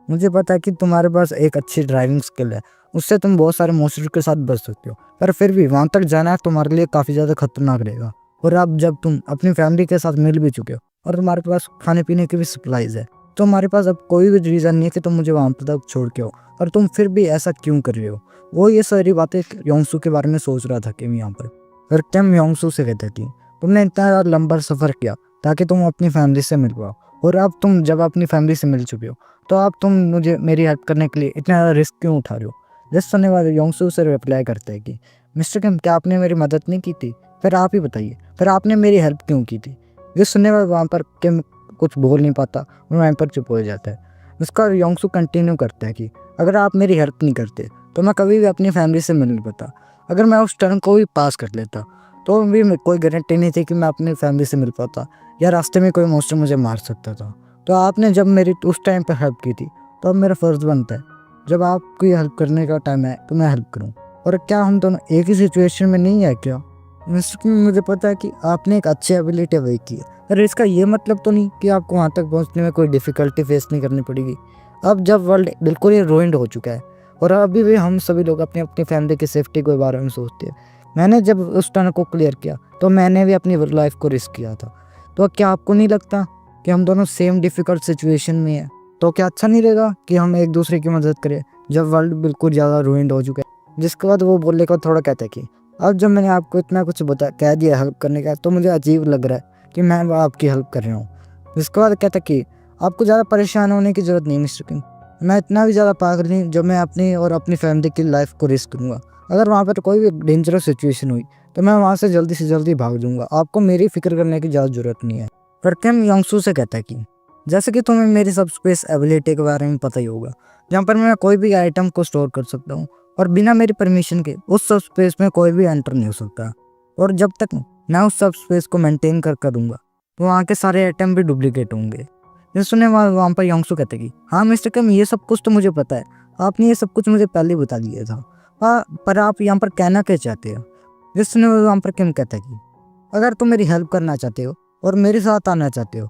मुझे पता है कि तुम्हारे पास एक अच्छी ड्राइविंग स्किल है, उससे तुम बहुत सारे मॉन्स्टर के साथ बच सकते हो, पर फिर भी वहाँ तक जाना तुम्हारे लिए काफ़ी ज़्यादा खतरनाक रहेगा। और अब जब तुम अपनी फैमिली के साथ मिल भी चुके हो और तुम्हारे पास खाने पीने की भी सप्लाईज है, तो हमारे पास अब कोई भी रीज़न नहीं है कि तुम मुझे वहाँ तक छोड़ के हो, और तुम फिर भी ऐसा क्यों कर रहे हो। वो ये सारी बातें योंगसू के बारे में सोच रहा था किम यहाँ पर। फिर किम योंगसू से कहते कि तुमने इतना लंबा सफ़र किया ताकि तुम अपनी फैमिली से मिल पाओ, और अब तुम जब अपनी फैमिली से मिल चुके हो तो अब तुम मुझे मेरी हेल्प करने के लिए इतना ज़्यादा रिस्क क्यों उठा रहे हो। जिस सुनने वाले योंगसू से रिप्लाई करते हैं कि मिस्टर किम क्या आपने मेरी मदद नहीं की थी, फिर आप ही बताइए, फिर आपने मेरी हेल्प क्यों की थी। जिस सुनने वाले वहाँ पर किम कुछ बोल नहीं पाता और वहाँ पर चुप हो जाता है। उसका योंगसू कंटिन्यू करता है कि अगर आप मेरी हेल्प नहीं करते तो मैं कभी भी अपनी फैमिली से मिल नहीं पाता, अगर मैं उस टर्म को भी पास कर लेता तो भी कोई गारंटी नहीं थी कि मैं अपनी फैमिली से मिल पाता, या रास्ते में कोई मॉन्स्टर मुझे मार सकता था। तो आपने जब मेरी उस टाइम पर हेल्प की थी तो अब मेरा फ़र्ज़ बनता है जब आपकी हेल्प करने का टाइम है तो मैं हेल्प करूं। और क्या हम दोनों एक ही सिचुएशन में नहीं है क्या। मुझे पता है कि आपने एक अच्छी एबिलिटी अवेक की है, पर इसका ये मतलब तो नहीं कि आपको वहाँ तक पहुँचने में कोई डिफ़िकल्टी फेस नहीं करनी पड़ेगी। अब जब वर्ल्ड बिल्कुल ही रूइंड हो चुका है और अभी भी हम सभी लोग अपनी अपनी फैमिली की सेफ्टी के बारे में सोचते हैं। मैंने जब उस टर्न को क्लियर किया तो मैंने भी अपनी लाइफ को रिस्क किया था, तो क्या आपको नहीं लगता कि हम दोनों सेम डिफ़िकल्ट सिचुएशन में हैं। तो क्या अच्छा नहीं रहेगा कि हम एक दूसरे की मदद करें जब वर्ल्ड बिल्कुल ज़्यादा रूइंड हो चुका है। जिसके बाद वो बोलने का थोड़ा कहता है कि अब जब मैंने आपको इतना कुछ कह दिया हेल्प करने का, तो मुझे अजीब लग रहा है कि मैं आपकी हेल्प कर रहा हूँ। जिसके बाद कहता है कि आपको ज़्यादा परेशान होने की ज़रूरत नहीं मिस्टर किंग, मैं इतना भी ज़्यादा पागल नहीं जो मैं अपनी और अपनी फैमिली की लाइफ को रिस्क करूँगा। अगर वहाँ पर कोई भी डेंजरस सिचुएशन हुई तो मैं वहाँ से जल्दी भाग जाऊँगा, आपको मेरी फिक्र करने की ज़्यादा ज़रूरत नहीं है। पर किम योंगसू से कहता है कि जैसे कि तुम्हें मेरी सबस्पेस एबिलिटी के बारे में पता ही होगा, जहाँ पर मैं कोई भी आइटम को स्टोर कर सकता हूँ और बिना मेरी परमिशन के उस सबस्पेस में कोई भी एंटर नहीं हो सकता, और जब तक मैं उस सबस्पेस को मेंटेन कर करूँगा तो वहाँ के सारे आइटम भी डुप्लीकेट होंगे। जिस सुनने वहाँ पर योंगसू कहते कि हाँ मिस्टर किम, ये सब कुछ तो मुझे पता है, आपने ये सब कुछ मुझे पहले बता दिया था, पर आप यहाँ पर कहना क्या चाहते हो। जिस सुनने वहाँ पर किम कहता है कि अगर तुम मेरी हेल्प करना चाहते हो और मेरे साथ आना चाहते हो,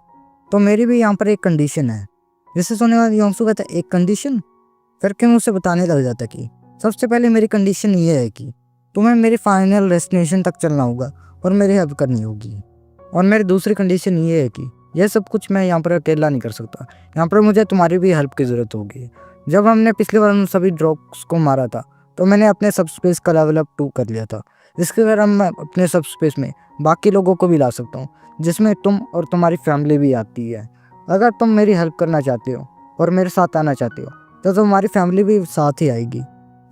तो मेरी भी यहाँ पर एक कंडीशन है। जिसे सुनने वाले योंगसू कहता है एक कंडीशन। फिर किम उसे बताने लग जाता है कि सबसे पहले मेरी कंडीशन ये है कि तुम्हें मेरे फाइनल डेस्टिनेशन तक चलना होगा और मेरी हेल्प करनी होगी। और मेरी दूसरी कंडीशन ये है कि यह सब कुछ मैं यहाँ पर अकेला नहीं कर सकता, यहाँ पर मुझे तुम्हारी भी हेल्प की ज़रूरत होगी। जब हमने पिछली बार उन सभी ड्रॉग्स को मारा था तो मैंने अपने सब स्पेस का लेवल अप 2 कर लिया था। इसके कारण मैं अपने सब स्पेस में बाकी लोगों को भी ला सकता हूँ, जिसमें तुम और तुम्हारी फैमिली भी आती है। अगर तुम मेरी हेल्प करना चाहते हो और मेरे साथ आना चाहते हो तो तुम्हारी फैमिली भी साथ ही आएगी।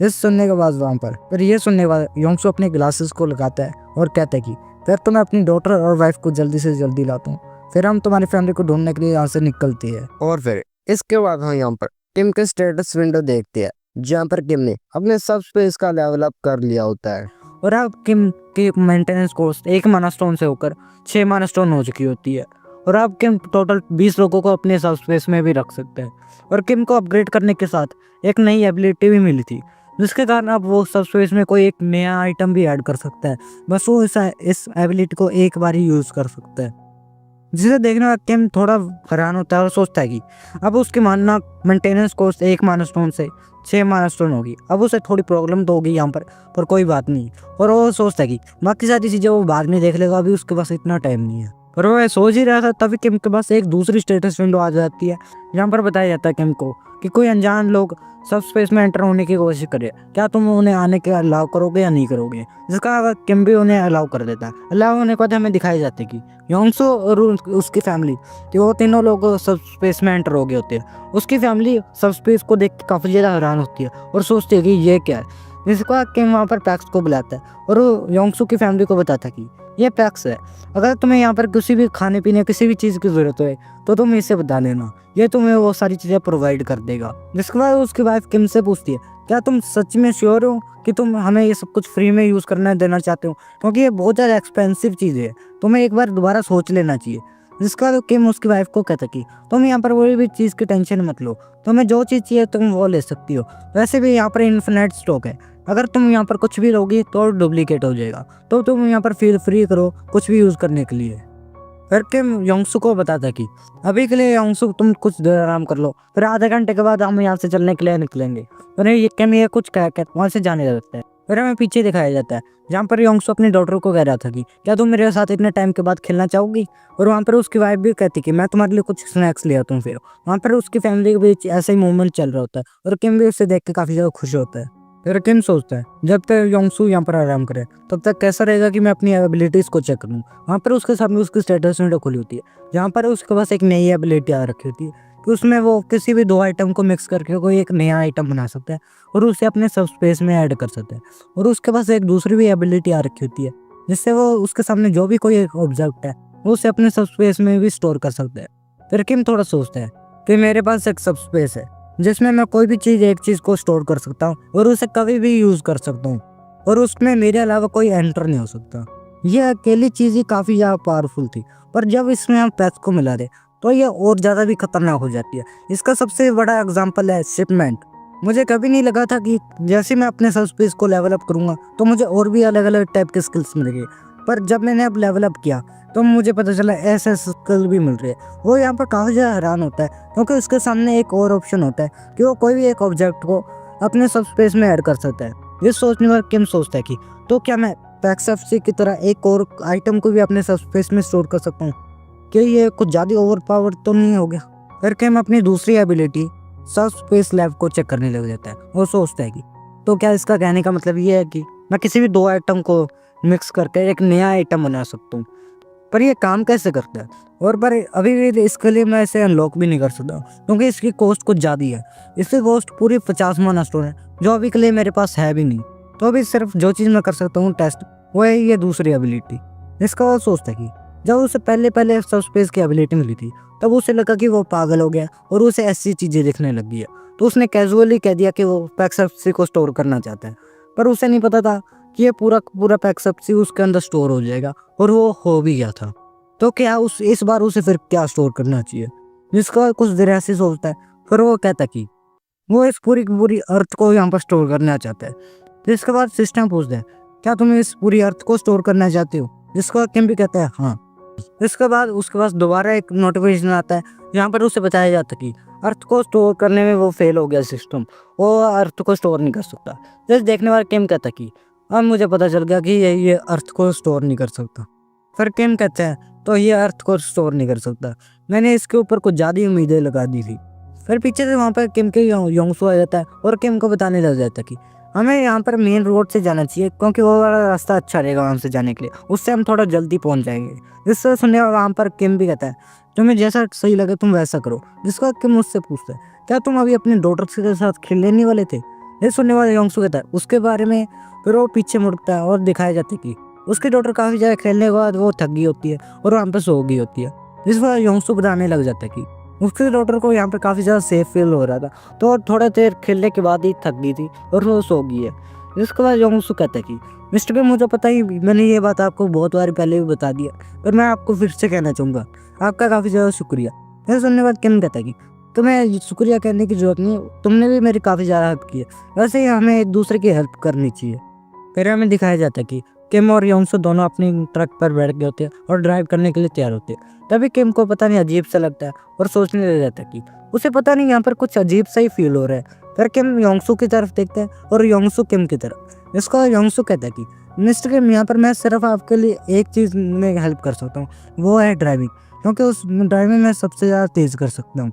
इस सुनने के बाद वहाँ पर फिर ये सुनने के बाद योंगसू अपने ग्लासेस को लगाता है और कहता है कि फिर तो मैं अपनी डॉटर और वाइफ को जल्दी से जल्दी लाता हूँ, फिर हम तुम्हारी फैमिली को ढूंढने के लिए यहाँ से निकलते हैं। और फिर इसके बाद हम यहाँ पर किम के स्टेटस विंडो देखते हैं, जहाँ पर किम ने अपने सब स्पेस का लेवल अप कर लिया होता है। और अब किम की मेंटेनेंस कोर्स 1 माइलस्टोन से होकर 6 माइलस्टोन हो चुकी होती है। और अब किम टोटल 20 लोगों को अपने सब स्पेस में भी रख सकते हैं। और किम को अपग्रेड करने के साथ एक नई एबिलिटी भी मिली थी, जिसके कारण अब वो सब स्पेस में कोई एक नया आइटम भी ऐड कर सकता है। बस वो इस एबिलिटी को एक बार ही यूज़ कर सकता है। जिसे देखने का किम थोड़ा हैरान होता है और सोचता है कि अब उसकी मानना मेंटेनेंस कॉस्ट 1 माइलस्टोन से 6 माइलस्टोन होगी। अब उसे थोड़ी प्रॉब्लम तो होगी यहाँ पर कोई बात नहीं। और वो सोचता है कि बाकी सारी चीज़ें वो बाद में देख लेगा, अभी उसके पास इतना टाइम नहीं है। पर वो सोच ही रहा था तभी किम के पास एक दूसरी स्टेटस विंडो आ जाती है, जहाँ पर बताया जाता है किम को कि कोई अनजान लोग सब स्पेस में एंटर होने की कोशिश करे, क्या तुम उन्हें आने के अलाउ करोगे या नहीं करोगे। जिसका किम भी उन्हें अलाउ कर देता है। अलाउ होने के बाद हमें दिखाई जाते कि योंगसू और उसकी फैमिली, तो वो तीनों लोग सब स्पेस में एंटर हो गए होते हैं। उसकी फैमिली सब स्पेस को देख के काफ़ी ज़्यादा हैरान होती है और सोचती है कि ये क्या है। जिसका किम वहाँ पर पैक्स को बुलाता है और वो योंगसू की फैमिली को बताता है कि ये पैक्स है, अगर तुम्हें यहाँ पर किसी भी खाने पीने किसी भी चीज़ की ज़रूरत हो तो तुम इसे बता देना, ये तुम्हें वो सारी चीज़ें प्रोवाइड कर देगा। जिसके बाद उसकी वाइफ किम से पूछती है क्या तुम सच में श्योर हो कि तुम हमें ये सब कुछ फ्री में यूज़ करना देना चाहते हो, क्योंकि ये बहुत ज़्यादा एक्सपेंसिव चीज़ है, तुम्हें एक बार दोबारा सोच लेना चाहिए। जिसका बाद किम उसकी वाइफ को कहता कि तुम यहाँ पर कोई भी चीज़ की टेंशन मत लो, तुम्हें जो चीज़ चाहिए तुम वो ले सकती हो। वैसे भी यहाँ पर इन्फिनिट स्टॉक है, अगर तुम यहाँ पर कुछ भी लोगी तो डुप्लीकेट हो जाएगा, तो तुम यहाँ पर फील फ्री करो कुछ भी यूज़ करने के लिए। फिर किम योंगसू को बताता कि अभी के लिए योंगसू तुम कुछ देर आराम कर लो, फिर आधे घंटे के बाद हम यहाँ से चलने के लिए निकलेंगे। फिर ये किम ये कुछ कह कर वहाँ से जाने लगता है। फिर हमें पीछे दिखाया जाता है जहाँ पर योंगसू अपनी डॉटर को कह रहा था कि क्या तुम मेरे साथ इतने टाइम के बाद खेलना चाहोगी। और वहाँ पर उसकी वाइफ भी कहती कि मैं तुम्हारे लिए कुछ स्नैक्स ले आता हूँ। फिर वहाँ पर उसकी फैमिली के बीच ऐसा ही मूवमेंट चल रहा होता है और किम भी उसे देख के काफ़ी ज़्यादा खुश होता है। फिर किम सोचता है जब तक योंगसू यहाँ पर आराम करे तब तक कैसा रहेगा कि मैं अपनी एबिलिटीज़ को चेक करूँ। वहाँ पर उसके सामने उसकी स्टेटस विंडो खुली होती है, जहाँ पर उसके पास एक नई एबिलिटी आ रखी होती है कि उसमें वो किसी भी 2 आइटम को मिक्स करके कोई एक नया आइटम बना सकता है और उसे अपने सब स्पेस में ऐड कर सकता है। और उसके पास एक दूसरी भी एबिलिटी आ रखी होती है जिससे वो उसके सामने जो भी कोई एक ऑब्जेक्ट है वो उसे अपने सब स्पेस में भी स्टोर कर सकता है। फिर किम थोड़ा सोचता है कि मेरे पास एक सब स्पेस है जिसमें मैं कोई भी चीज़ एक चीज़ को स्टोर कर सकता हूँ और उसे कभी भी यूज़ कर सकता हूँ और उसमें मेरे अलावा कोई एंटर नहीं हो सकता। यह अकेली चीज़ ही काफ़ी ज़्यादा पावरफुल थी, पर जब इसमें हम पैक्स को मिला दे तो यह और ज़्यादा भी खतरनाक हो जाती है। इसका सबसे बड़ा एग्जाम्पल है शिपमेंट। मुझे कभी नहीं लगा था कि जैसे मैं अपने सब स्पेस को लेवल अप करूँगा तो मुझे और भी अलग अलग टाइप के स्किल्स मिलेंगे, पर जब मैंने अब लेवल अप किया तो मुझे पता चला ऐसे स्किल भी मिल रहे हैं। वो यहाँ पर काफ़ी ज़्यादा हैरान होता है क्योंकि उसके सामने एक और ऑप्शन होता है कि वो कोई भी एक ऑब्जेक्ट को अपने सब स्पेस में ऐड कर सकता है। ये सोचने पर किम सोचता है कि तो क्या मैं पैक्सएफसी की तरह एक और आइटम को भी अपने सब स्पेस में स्टोर कर सकता हूँ, कि ये कुछ ज़्यादा ओवर पावर तो नहीं हो गया। फिर किम अपनी दूसरी एबिलिटी सब स्पेस लैब को चेक करने लग जाता है। वो सोचता है कि तो क्या इसका कहने का मतलब ये है कि मैं किसी भी 2 आइटम को मिक्स करके एक नया आइटम बना सकता हूँ, पर ये काम कैसे करता है। और पर अभी भी इसके लिए मैं इसे अनलॉक भी नहीं कर सकता क्योंकि इसकी कॉस्ट कुछ ज़्यादा है। इसकी कॉस्ट पूरी 50 माइलस्टोन है, जो अभी के लिए मेरे पास है भी नहीं। तो अभी सिर्फ जो चीज़ मैं कर सकता हूँ टेस्ट, वो है ये दूसरी एबिलिटी। इसका वो सोचता है कि जब उसे पहले सब स्पेस की एबिलिटी मिली थी तब उसे लगा कि वो पागल हो गया और उसे ऐसी चीज़ें दिखने लग गई है, तो उसने कैजुअली कह दिया कि वो पैक्सएफसी को स्टोर करना चाहता है। पर उसे नहीं पता था कि ये पूरा पैक्सएफसी उसके अंदर स्टोर हो जाएगा, और वो हो भी गया था। तो क्या इस बार उसे फिर क्या स्टोर करना चाहिए। जिसका कुछ देर ऐसे सोचता है, फिर वो कहता कि वो इस पूरी अर्थ को यहाँ पर स्टोर करना चाहता है। जिसके बाद सिस्टम पूछता है क्या तुम इस पूरी अर्थ को स्टोर करना चाहते हो। जिसका किम भी कहता है हाँ। इसके बाद उसके पास दोबारा एक नोटिफिकेशन आता है जहाँ पर उसे बताया जाता है कि अर्थ को स्टोर करने में वो फेल हो गया सिस्टम, वो अर्थ को स्टोर नहीं कर सकता। जैसे देखने वाला केम कहता है कि अब मुझे पता चल गया कि ये अर्थ को स्टोर नहीं कर सकता। फिर केम कहते हैं तो ये अर्थ को स्टोर नहीं कर सकता, मैंने इसके ऊपर कुछ ज़्यादा उम्मीदें लगा दी थी। फिर पीछे से वहाँ पर किम के योंगसू आ जाता है और किम को बताने लग जाता है कि हमें यहाँ पर मेन रोड से जाना चाहिए क्योंकि वो वाला रास्ता अच्छा रहेगा वहाँ से जाने के लिए, उससे हम थोड़ा जल्दी पहुँच जाएंगे। जिससे सुनने वहाँ पर किम भी कहता है तुम्हें जैसा सही लगे तुम वैसा करो। जिसका किम मुझसे पूछता है क्या तुम अभी अपने डॉटर्स के साथ खेलने नहीं वाले थे। ये सुनने वाला योंगसू कहता है उसके बारे में। फिर वो पीछे मुड़ता है और दिखाया जाता है कि उसकी डॉटर काफ़ी ज़्यादा खेलने के बाद वो थक गई होती है और वहाँ पर सो गई होती है। जिस पर योंगसू बताने लग जाता है कि उसकी डॉटर को यहाँ पर काफ़ी ज़्यादा सेफ फील हो रहा था, तो थोड़ा देर खेलने के बाद ही थक गई थी और वो सो गई है। जिसके बाद योंगसू कहता है कि मिस्टर के मुझे पता ही, मैंने ये बात आपको बहुत बार पहले भी बता दिया पर मैं आपको फिर से कहना चाहूँगा, आपका काफ़ी ज़्यादा शुक्रिया। यह सुनने के बाद किम कहता है कि तुम्हें शुक्रिया कहने की जरूरत नहीं, तुमने भी मेरी काफ़ी ज़्यादा हेल्प की है, वैसे ही हमें एक दूसरे की हेल्प करनी चाहिए। फिर हमें दिखाया जाता है कि किम और योंगसू दोनों अपनी ट्रक पर बैठ गए होते हैं और ड्राइव करने के लिए तैयार होते हैं। तभी किम को पता नहीं अजीब सा लगता है और सोचने लग जाता है कि उसे पता नहीं यहाँ पर कुछ अजीब सा ही फील हो रहा है। फिर किम योंगसू की तरफ देखता है और योंगसू किम की तरफ। इसको योंगसू कहता है कि मिस्टर किम यहाँ पर मैं सिर्फ आपके लिए एक चीज़ में हेल्प कर सकता हूँ, वो है ड्राइविंग, क्योंकि उस ड्राइविंग में सबसे ज़्यादा तेज़ कर सकता हूँ।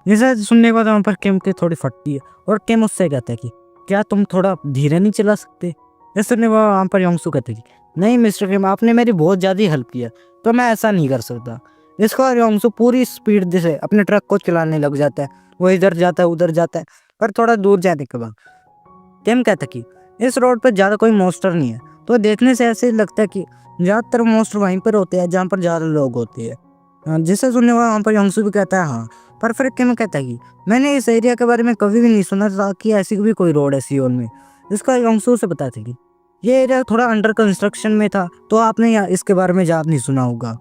जिसे सुनने के बाद वहाँ पर किम की थोड़ी फटती है और किम उससे कहता है कि क्या तुम थोड़ा धीरे नहीं चला सकते। इस सुनने के बाद वहाँ पर योंगसू कहते हैं कि नहीं मिस्टर किम, आपने मेरी बहुत ज़्यादा हेल्प किया तो मैं ऐसा नहीं कर सकता। जिसको योंगसू पूरी स्पीड से अपने ट्रक को चलाने लग जाता है, वो इधर जाता है उधर जाता है। पर थोड़ा दूर जाने के बाद किम कहता है कि इस रोड पर ज़्यादा कोई मॉन्स्टर नहीं है, तो देखने से ऐसे लगता है कि ज़्यादातर मॉन्स्टर वहीं पर होते हैं जहाँ पर ज़्यादा लोग होते हैं। जिसे सुनने वाला वहाँ पर योंगसू भी कहता है हाँ, पर फिर किम कहता है कि मैंने इस एरिया के बारे में कभी भी नहीं सुना था कि ऐसी भी कोई रोड है सियोल में। इसका योंगसू से बताते कि ये एरिया थोड़ा अंडर कंस्ट्रक्शन में था, तो आपने इसके बारे में ज़्यादा नहीं सुना होगा।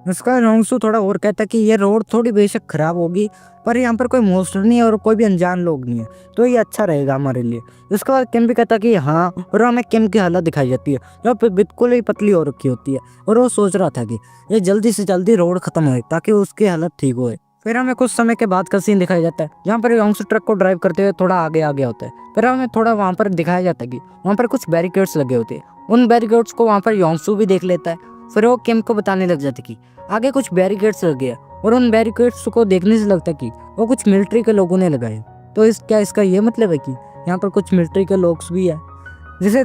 इसका योंगसू थोड़ा और कहता है कि ये रोड थोड़ी बेशक ख़राब होगी पर यहाँ पर कोई मॉन्स्टर नहीं है और कोई भी अनजान लोग नहीं है, तो ये अच्छा रहेगा हमारे लिए। इसके बाद किम भी कहता कि हाँ, और हमें किम की हालत दिखाई जाती है जो बिल्कुल ही पतली हो रखी होती है और वो सोच रहा था कि ये जल्दी से जल्दी रोड ख़त्म हो ताकि उसकी हालत ठीक हो। फिर हमें कुछ समय के बाद का सीन दिखाया जाता है जहाँ पर योंगसू ट्रक को ड्राइव करते हुए थोड़ा आगे आ गया होता है। फिर हमें थोड़ा वहाँ पर दिखाया जाता है कि वहाँ पर कुछ बैरिकेड्स लगे होते हैं। उन बैरिकेड्स को वहाँ पर योंगसू भी देख लेता है। फिर वो किम को बताने लग जाता है कि आगे कुछ बैरिकेड्स लगे हैं और उन बैरिकेड्स को देखने से लगता है कि वो कुछ मिलिट्री के लोगों ने लगाए। तो क्या इसका ये मतलब है कि यहाँ पर कुछ मिलिट्री के लोग भी है। जिसे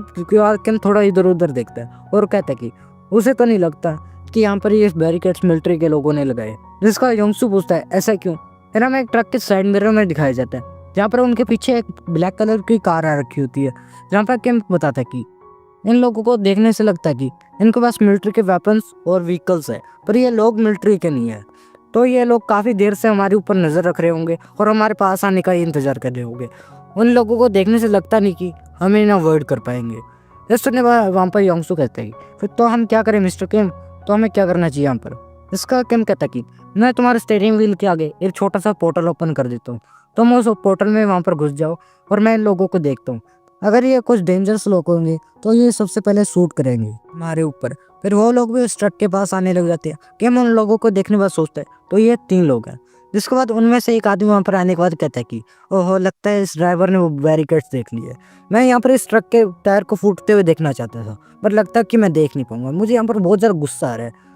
किम थोड़ा इधर उधर देखता है और कहता है कि उसे तो नहीं लगता कि यहाँ पर ये बैरिकेड्स मिलिट्री के लोगों ने लगाए। जिसका योंगसू पूछता है ऐसा क्यों। फिर हमें एक ट्रक के साइड मिरर में दिखाया जाता है जहाँ पर उनके पीछे एक ब्लैक कलर की कार आ रखी होती है, जहाँ पर किम बताता है कि इन लोगों को देखने से लगता है कि इनके पास मिलिट्री के वेपन्स और व्हीकल्स है, पर ये लोग मिलिट्री के नहीं है। तो ये लोग काफ़ी देर से हमारे ऊपर नज़र रख रहे होंगे और हमारे पास आने का ही इंतज़ार कर रहे होंगे। उन लोगों को देखने से लगता नहीं कि हम इन्हें अवॉइड कर पाएंगे। इस सुनने वहाँ पर योंगसू कहते हैं फिर तो हम क्या करें मिस्टर किम, तो हमें क्या करना चाहिए यहाँ पर। इसका किम कहता कि मैं तुम्हारे स्टीयरिंग व्हील के आगे एक छोटा सा पोर्टल ओपन कर देता हूँ, तुम उस पोर्टल में वहाँ पर घुस जाओ और मैं इन लोगों को देखता हूँ। अगर ये कुछ डेंजरस लोग होंगे तो ये सबसे पहले शूट करेंगे हमारे ऊपर। फिर वो लोग भी उस ट्रक के पास आने लग जाते हैं। किम उन लोगों को देखने के बाद सोचता है तो ये 3 लोग हैं। जिसके बाद उनमें से एक आदमी वहाँ पर आने के बाद कहता है कि ओहो, लगता है इस ड्राइवर ने वो बैरिकेड्स देख लिए। मैं यहाँ पर इस ट्रक के टायर को फूटते हुए देखना चाहता था पर लगता है कि मैं देख नहीं पाऊंगा, मुझे यहाँ पर बहुत ज़्यादा गुस्सा आ रहा है।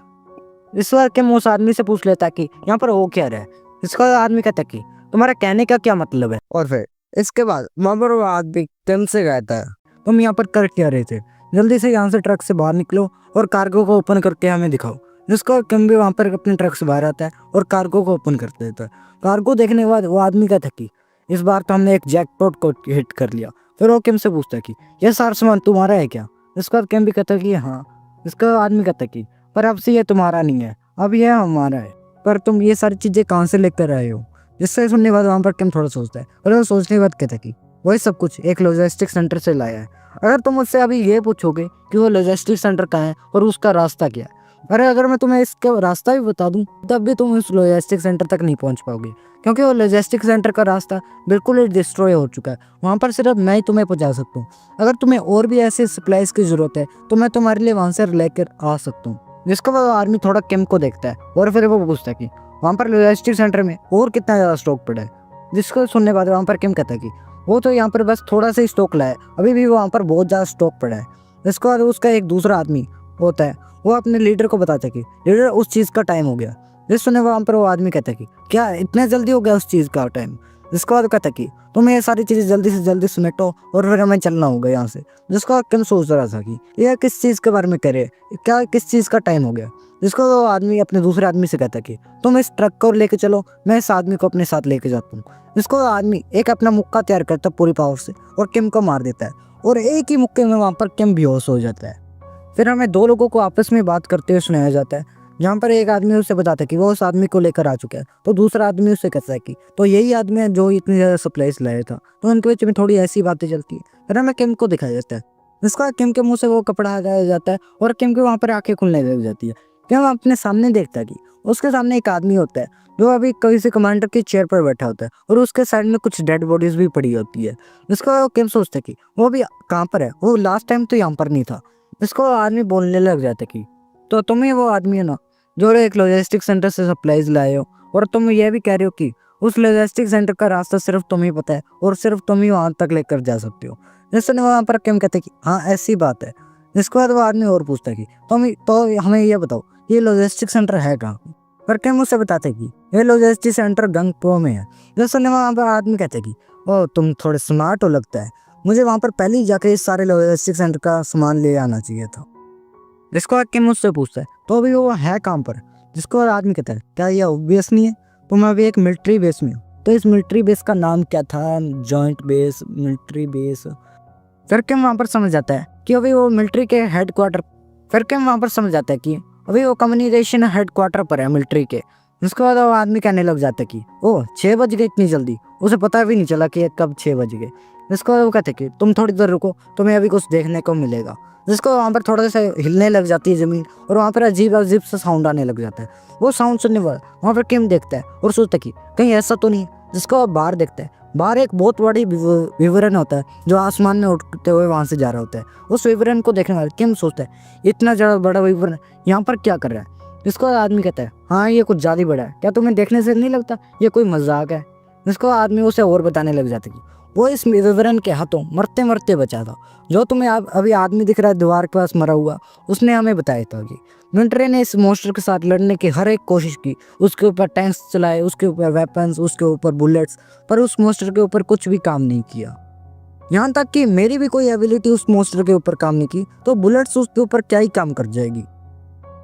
इस बार किम उस आदमी से पूछ लेता कि यहाँ पर हो क्या रहा है। इसका आदमी कहता कि तुम्हारा कहने का क्या मतलब है। और फिर इसके बाद वहाँ पर वो आदमी किम से कहता है तुम यहाँ पर कर क्या रहे थे, जल्दी से यहाँ से ट्रक से बाहर निकलो और कार्गो को ओपन करके हमें दिखाओ। जिसका किम भी वहाँ पर अपने ट्रक से बाहर आता है और कार्गो को ओपन कर देता है। कार्गो देखने के बाद वो आदमी कहता कि इस बार तो हमने एक जैकपॉट को हिट कर लिया। फिर वो किम से पूछता है कि यह सारा सामान तुम्हारा है क्या। इसका किम भी कहता है कि हाँ। इसका आदमी कहता है कि पर अब से ये तुम्हारा नहीं है, अब यह हमारा है, पर तुम ये सारी चीज़ें कहाँ से लेकर आए हो। जिससे सुनने के बाद वहाँ पर किम थोड़ा सोचता है और वो सोचने के बाद कहता है कि वही सब कुछ एक लॉजिस्टिक सेंटर से लाया है। अगर तुम मुझसे अभी ये पूछोगे कि वो लॉजिस्टिक सेंटर कहाँ है और उसका रास्ता क्या है, अगर मैं तुम्हें इसका रास्ता भी बता दूं तब भी तुम उस लॉजिस्टिक सेंटर तक नहीं पहुंच पाओगे, क्योंकि वो लॉजिस्टिक सेंटर का रास्ता बिल्कुल ही डिस्ट्रॉय हो चुका है। वहाँ पर सिर्फ मैं ही तुम्हें पहुँचा सकता हूँ। अगर तुम्हें और भी ऐसे सप्लाईज की ज़रूरत है तो मैं तुम्हारे लिए वहाँ से लेकर आ सकता हूँ। जिसको वो आर्मी थोड़ा किम को देखता है और फिर वो पूछता है कि वहाँ पर लॉजिस्टिक सेंटर में और कितना ज़्यादा स्टॉक पड़ा है। जिसको सुनने के बाद वहाँ पर किम कहता है कि वो तो यहाँ पर बस थोड़ा सा ही स्टॉक लाया है, अभी भी वहाँ पर बहुत ज़्यादा स्टॉक पड़ा है। इसके बाद उसका एक दूसरा आदमी होता है, वो अपने लीडर को बताता है कि लीडर उस चीज़ का टाइम हो गया। जिस सुने वहाँ पर वो आदमी कहता है कि क्या इतना जल्दी हो गया उस चीज़ का टाइम। जिसके बाद कहता है कि तुम्हें ये सारी चीज़ें जल्दी से जल्दी समेटो और फिर हमें चलना होगा यहाँ से। जिसका किम सोच रहा था कि यह किस चीज़ के बारे में कह रहे हैं, क्या किस चीज़ का टाइम हो गया। जिसको वो आदमी अपने दूसरे आदमी से कहता है कि तुम इस ट्रक को लेके चलो, मैं इस आदमी को अपने साथ लेके जाता हूँ। जिसको वो आदमी एक अपना मुक्का तैयार करता है पूरी पावर से और किम को मार देता है और एक ही मुक्के में वहाँ पर किम बेहोश हो जाता है। फिर हमें दो लोगों को आपस में बात करते हुए सुनाया जाता है, जहाँ पर एक आदमी उससे बताता है कि वो उस आदमी को लेकर आ चुका है, तो दूसरा आदमी उससे कहता है कि तो यही आदमी है जो इतनी ज़्यादा सप्लाईज लाया था। तो उनके बीच में थोड़ी ऐसी बातें चलती है। फिर हमें किम को दिखाया जाता है, जिसका किम के मुंह से वो कपड़ा हटाया जाता है और किम के वहाँ पर आंखें खुलने लग जाती है। किम अपने सामने देखता है कि उसके सामने एक आदमी होता है जो अभी किसी कमांडर की चेयर पर बैठा होता है और उसके साइड में कुछ डेड बॉडीज भी पड़ी होती है। जिसको किम सोचता है कि वो भी कहाँ पर है, वो लास्ट टाइम तो यहाँ पर नहीं था। जिसको आदमी बोलने लग जाता है कि तो तुम ही वो आदमी है ना जो एक लॉजिस्टिक सेंटर से सप्लाईज लाए हो, और तुम ये भी कह रहे हो कि उस लॉजिस्टिक सेंटर का रास्ता सिर्फ तुम ही पता है और सिर्फ तुम ही वहाँ तक लेकर जा सकते हो। जिससे वहाँ पर किम कहते हैं कि हाँ ऐसी बात है। जिसके बाद वो आदमी और पूछता है कि तो हमें ये बताओ ये लॉजिस्टिक सेंटर है कहाँ पर। किम उससे बताते कि ये लॉजिस्टिक सेंटर गंगपो में है। जिससे वहाँ पर आदमी कहते कि ओ तुम थोड़े स्मार्ट हो लगता है, मुझे वहाँ पर पहले ही जाके इस सारे लॉजिस्टिक सेंटर का सामान ले आना चाहिए था। जिसको किम मुझसे पूछता है तो अभी वो है काम पर। जिसको आदमी कहता है क्या ये ऑब्वियस नहीं है, तो मैं अभी एक मिलिट्री बेस में हूँ। तो इस मिलिट्री बेस का नाम क्या था, जॉइंट बेस, मिलिट्री बेस। फिर किम वहाँ पर समझ जाता है कि अभी वो मिलिट्री के हेडक्वार्टर, फिर किम वहाँ पर समझ जाता है कि अभी वो कम्युनिकेशन हेडक्वार्टर पर है मिलिट्री के। उसके बाद वो आदमी कहने लग जाता है कि ओह 6 बज गए इतनी जल्दी, उसे पता भी नहीं चला कि कब 6 बज गए। जिसको वो कहते कि तुम थोड़ी देर रुको, तुम्हें अभी कुछ देखने को मिलेगा। जिसको वहाँ पर थोड़ा सा हिलने लग जाती है ज़मीन और वहाँ पर अजीब अजीब सा साउंड आने लग जाता है। वो साउंड सुनने वाला वहाँ पर किम देखता है और सोचता है कि कहीं ऐसा तो नहीं है। जिसको वो बाहर देखता है, बाहर एक बहुत बड़ी विवरण होता है जो आसमान में उड़ते हुए वहाँ से जा रहा होता है। उस विवरण को देखने वाला किम सोचता है इतना ज़्यादा बड़ा विवरण यहाँ पर क्या कर रहा है। जिसको आदमी कहता है हाँ ये कुछ ज़्यादा बड़ा है, क्या तुम्हें देखने से नहीं लगता ये कोई मजाक है। जिसको आदमी उसे और बताने लग जाता है कि वो इस विवरण के हाथों मरते मरते बचा था। जो तुम्हें अभी आदमी दिख रहा है दीवार के पास मरा हुआ, उसने हमें बताया था कि मिलिट्री ने इस मॉन्स्टर के साथ लड़ने की हर एक कोशिश की, उसके ऊपर टैंक्स चलाए, उसके ऊपर वेपन्स, उसके ऊपर बुलेट्स, पर उस मॉन्स्टर के ऊपर कुछ भी काम नहीं किया। यहाँ तक कि मेरी भी कोई एबिलिटी उस मॉन्स्टर के ऊपर काम नहीं की तो बुलेट्स उसके ऊपर क्या ही काम कर जाएगी।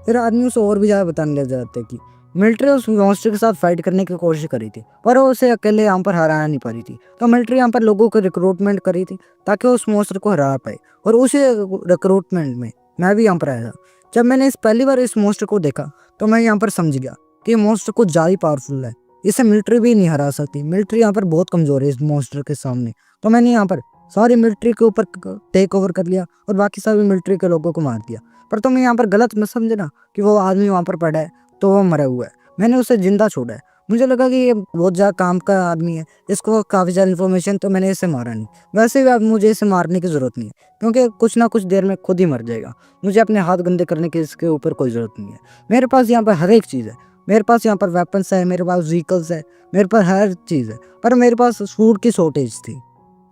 फिर आदमी उसे और भी ज़्यादा बताने लग जाते हैं कि मिलिट्री उस मॉन्स्टर के साथ फाइट करने की कोशिश करी थी पर वो उसे अकेले यहाँ पर हरा नहीं पा रही थी। तो मिलिट्री यहाँ पर लोगों को रिक्रूटमेंट करी थी ताकि वो उस मॉन्स्टर को हरा पाए, और उसी रिक्रूटमेंट में मैं भी यहाँ पर आया था। जब मैंने पहली बार इस मॉन्स्टर को देखा तो मैं यहाँ पर समझ गया कि मॉन्स्टर कुछ ज़्यादा पावरफुल है, इसे मिलिट्री भी नहीं हरा सकती। मिलिट्री यहाँ पर बहुत कमज़ोर है इस मॉन्स्टर के सामने। तो मैंने यहाँ पर सारी मिलिट्री के ऊपर टेक ओवर कर लिया और बाकी सारे मिलिट्री के लोगों को मार दिया। पर तुम यहाँ पर गलत मत समझना कि वो आदमी वहाँ पर पड़ा है तो वो मरा हुआ है, मैंने उसे जिंदा छोड़ा है। मुझे लगा कि ये बहुत ज़्यादा काम का आदमी है, इसको काफ़ी ज़्यादा इन्फॉर्मेशन, तो मैंने इसे मारा नहीं। वैसे भी अब मुझे इसे मारने की ज़रूरत नहीं है क्योंकि कुछ ना कुछ देर में खुद ही मर जाएगा। मुझे अपने हाथ गंदे करने की इसके ऊपर कोई ज़रूरत नहीं है। मेरे पास यहाँ पर हर एक चीज़ है, मेरे पास यहाँ पर वेपन्स है, मेरे पास व्हीकल्स है, मेरे पास हर चीज़ है, पर मेरे पास फूड की शॉर्टेज थी।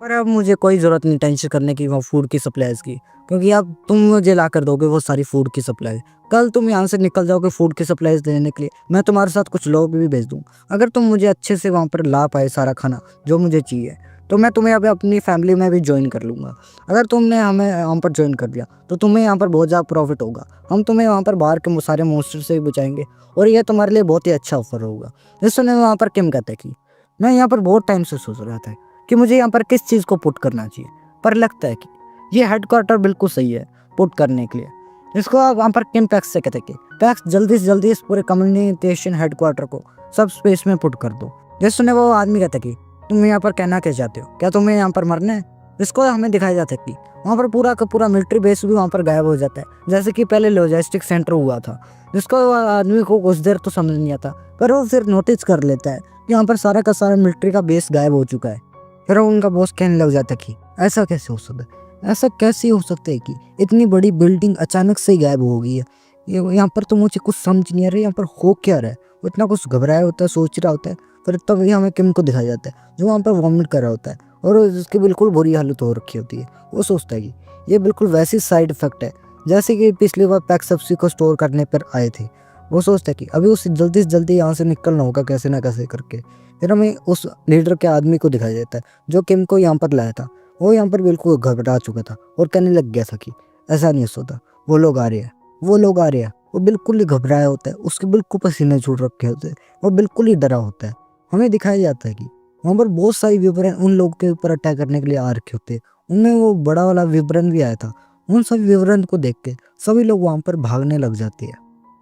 पर अब मुझे कोई ज़रूरत नहीं टेंशन करने की वो फूड की सप्लाईज़ की, क्योंकि अब तुम मुझे ला कर दोगे वो सारी फूड की सप्लाई। कल तुम यहाँ से निकल जाओगे फूड की सप्लाईज़ देने के लिए, मैं तुम्हारे साथ कुछ लोग भी भेज दूँ। अगर तुम मुझे अच्छे से वहाँ पर ला पाए सारा खाना जो मुझे चाहिए तो मैं तुम्हें अब अपनी फैमिली में भी ज्वाइन कर लूँगा। अगर तुमने हमें यहाँ पर ज्वाइन कर दिया तो तुम्हें यहाँ पर बहुत ज़्यादा प्रॉफिट होगा, हम तुम्हें वहाँ पर बाहर के सारे मॉन्स्टर से भी बचाएंगे और यह तुम्हारे लिए बहुत ही अच्छा ऑफर होगा। जिसने वहाँ पर किम कहता है कि मैं यहाँ पर बहुत टाइम से सोच रहा था कि मुझे यहाँ पर किस चीज़ को पुट करना चाहिए, पर लगता है कि ये हेडक्वार्टर बिल्कुल सही है पुट करने के लिए। इसको आप वहाँ पर किम पैक्स से कहते हैं कि पैक्स जल्दी से जल्दी इस पूरे कम्युनिकेशन हेडक्वार्टर को सब स्पेस में पुट कर दो। जिसने वो आदमी कहता है कि तुम यहाँ पर कहना क्या चाहते हो, क्या तुम्हें यहाँ पर मरना है। इसको हमें दिखाया जाता है कि वहाँ पर पूरा का पूरा मिलिट्री बेस भी वहाँ पर गायब हो जाता है, जैसे कि पहले लॉजिस्टिक सेंटर हुआ था। जिसको आदमी को कुछ देर तो समझ नहीं आता, पर वो फिर नोटिस कर लेता है कि यहाँ पर सारा का सारा मिलिट्री का बेस गायब हो चुका है। फिर उनका बॉस कहने लग जाता है कि ऐसा कैसे हो सकता है, ऐसा कैसे हो सकता है कि इतनी बड़ी बिल्डिंग अचानक से ही गायब हो गई है। ये यहाँ पर तो मुझे कुछ समझ नहीं आ रहा है यहाँ पर हो क्या रहा है। वो इतना कुछ घबराया होता है, सोच रहा होता है, फिर तभी हमें किम को दिखाया जाता है जो वहाँ पर वॉमिट कर रहा होता है और उसकी बिल्कुल बुरी हालत हो रखी होती है। वो सोचता है कि ये बिल्कुल वैसी साइड इफेक्ट है जैसे कि पिछली बार पैक सब्जी को स्टोर करने पर आए थे। वो सोचता है कि अभी उसे जल्दी से जल्दी यहाँ से निकलना होगा कैसे ना कैसे करके। फिर हमें उस लीडर के आदमी को दिखाया जाता है जो किम को यहाँ पर लाया था। वो यहाँ पर बिल्कुल घबरा चुका था और कहने लग गया था कि ऐसा नहीं होता, वो लोग आ रहे हैं, वो लोग आ रहे हैं। वो बिल्कुल ही घबराया होता है, उसके बिल्कुल पसीने छूट रखे होते हैं, वो बिल्कुल ही डरा होता है। हमें दिखाया जाता है कि वहाँ पर बहुत सारी विवरण उन लोगों के ऊपर अटैक करने के लिए आ रखे होते हैं। उनमें वो बड़ा वाला विवरण भी आया था। उन सभी विवरण को देख के सभी लोग वहाँ पर भागने लग जाते हैं।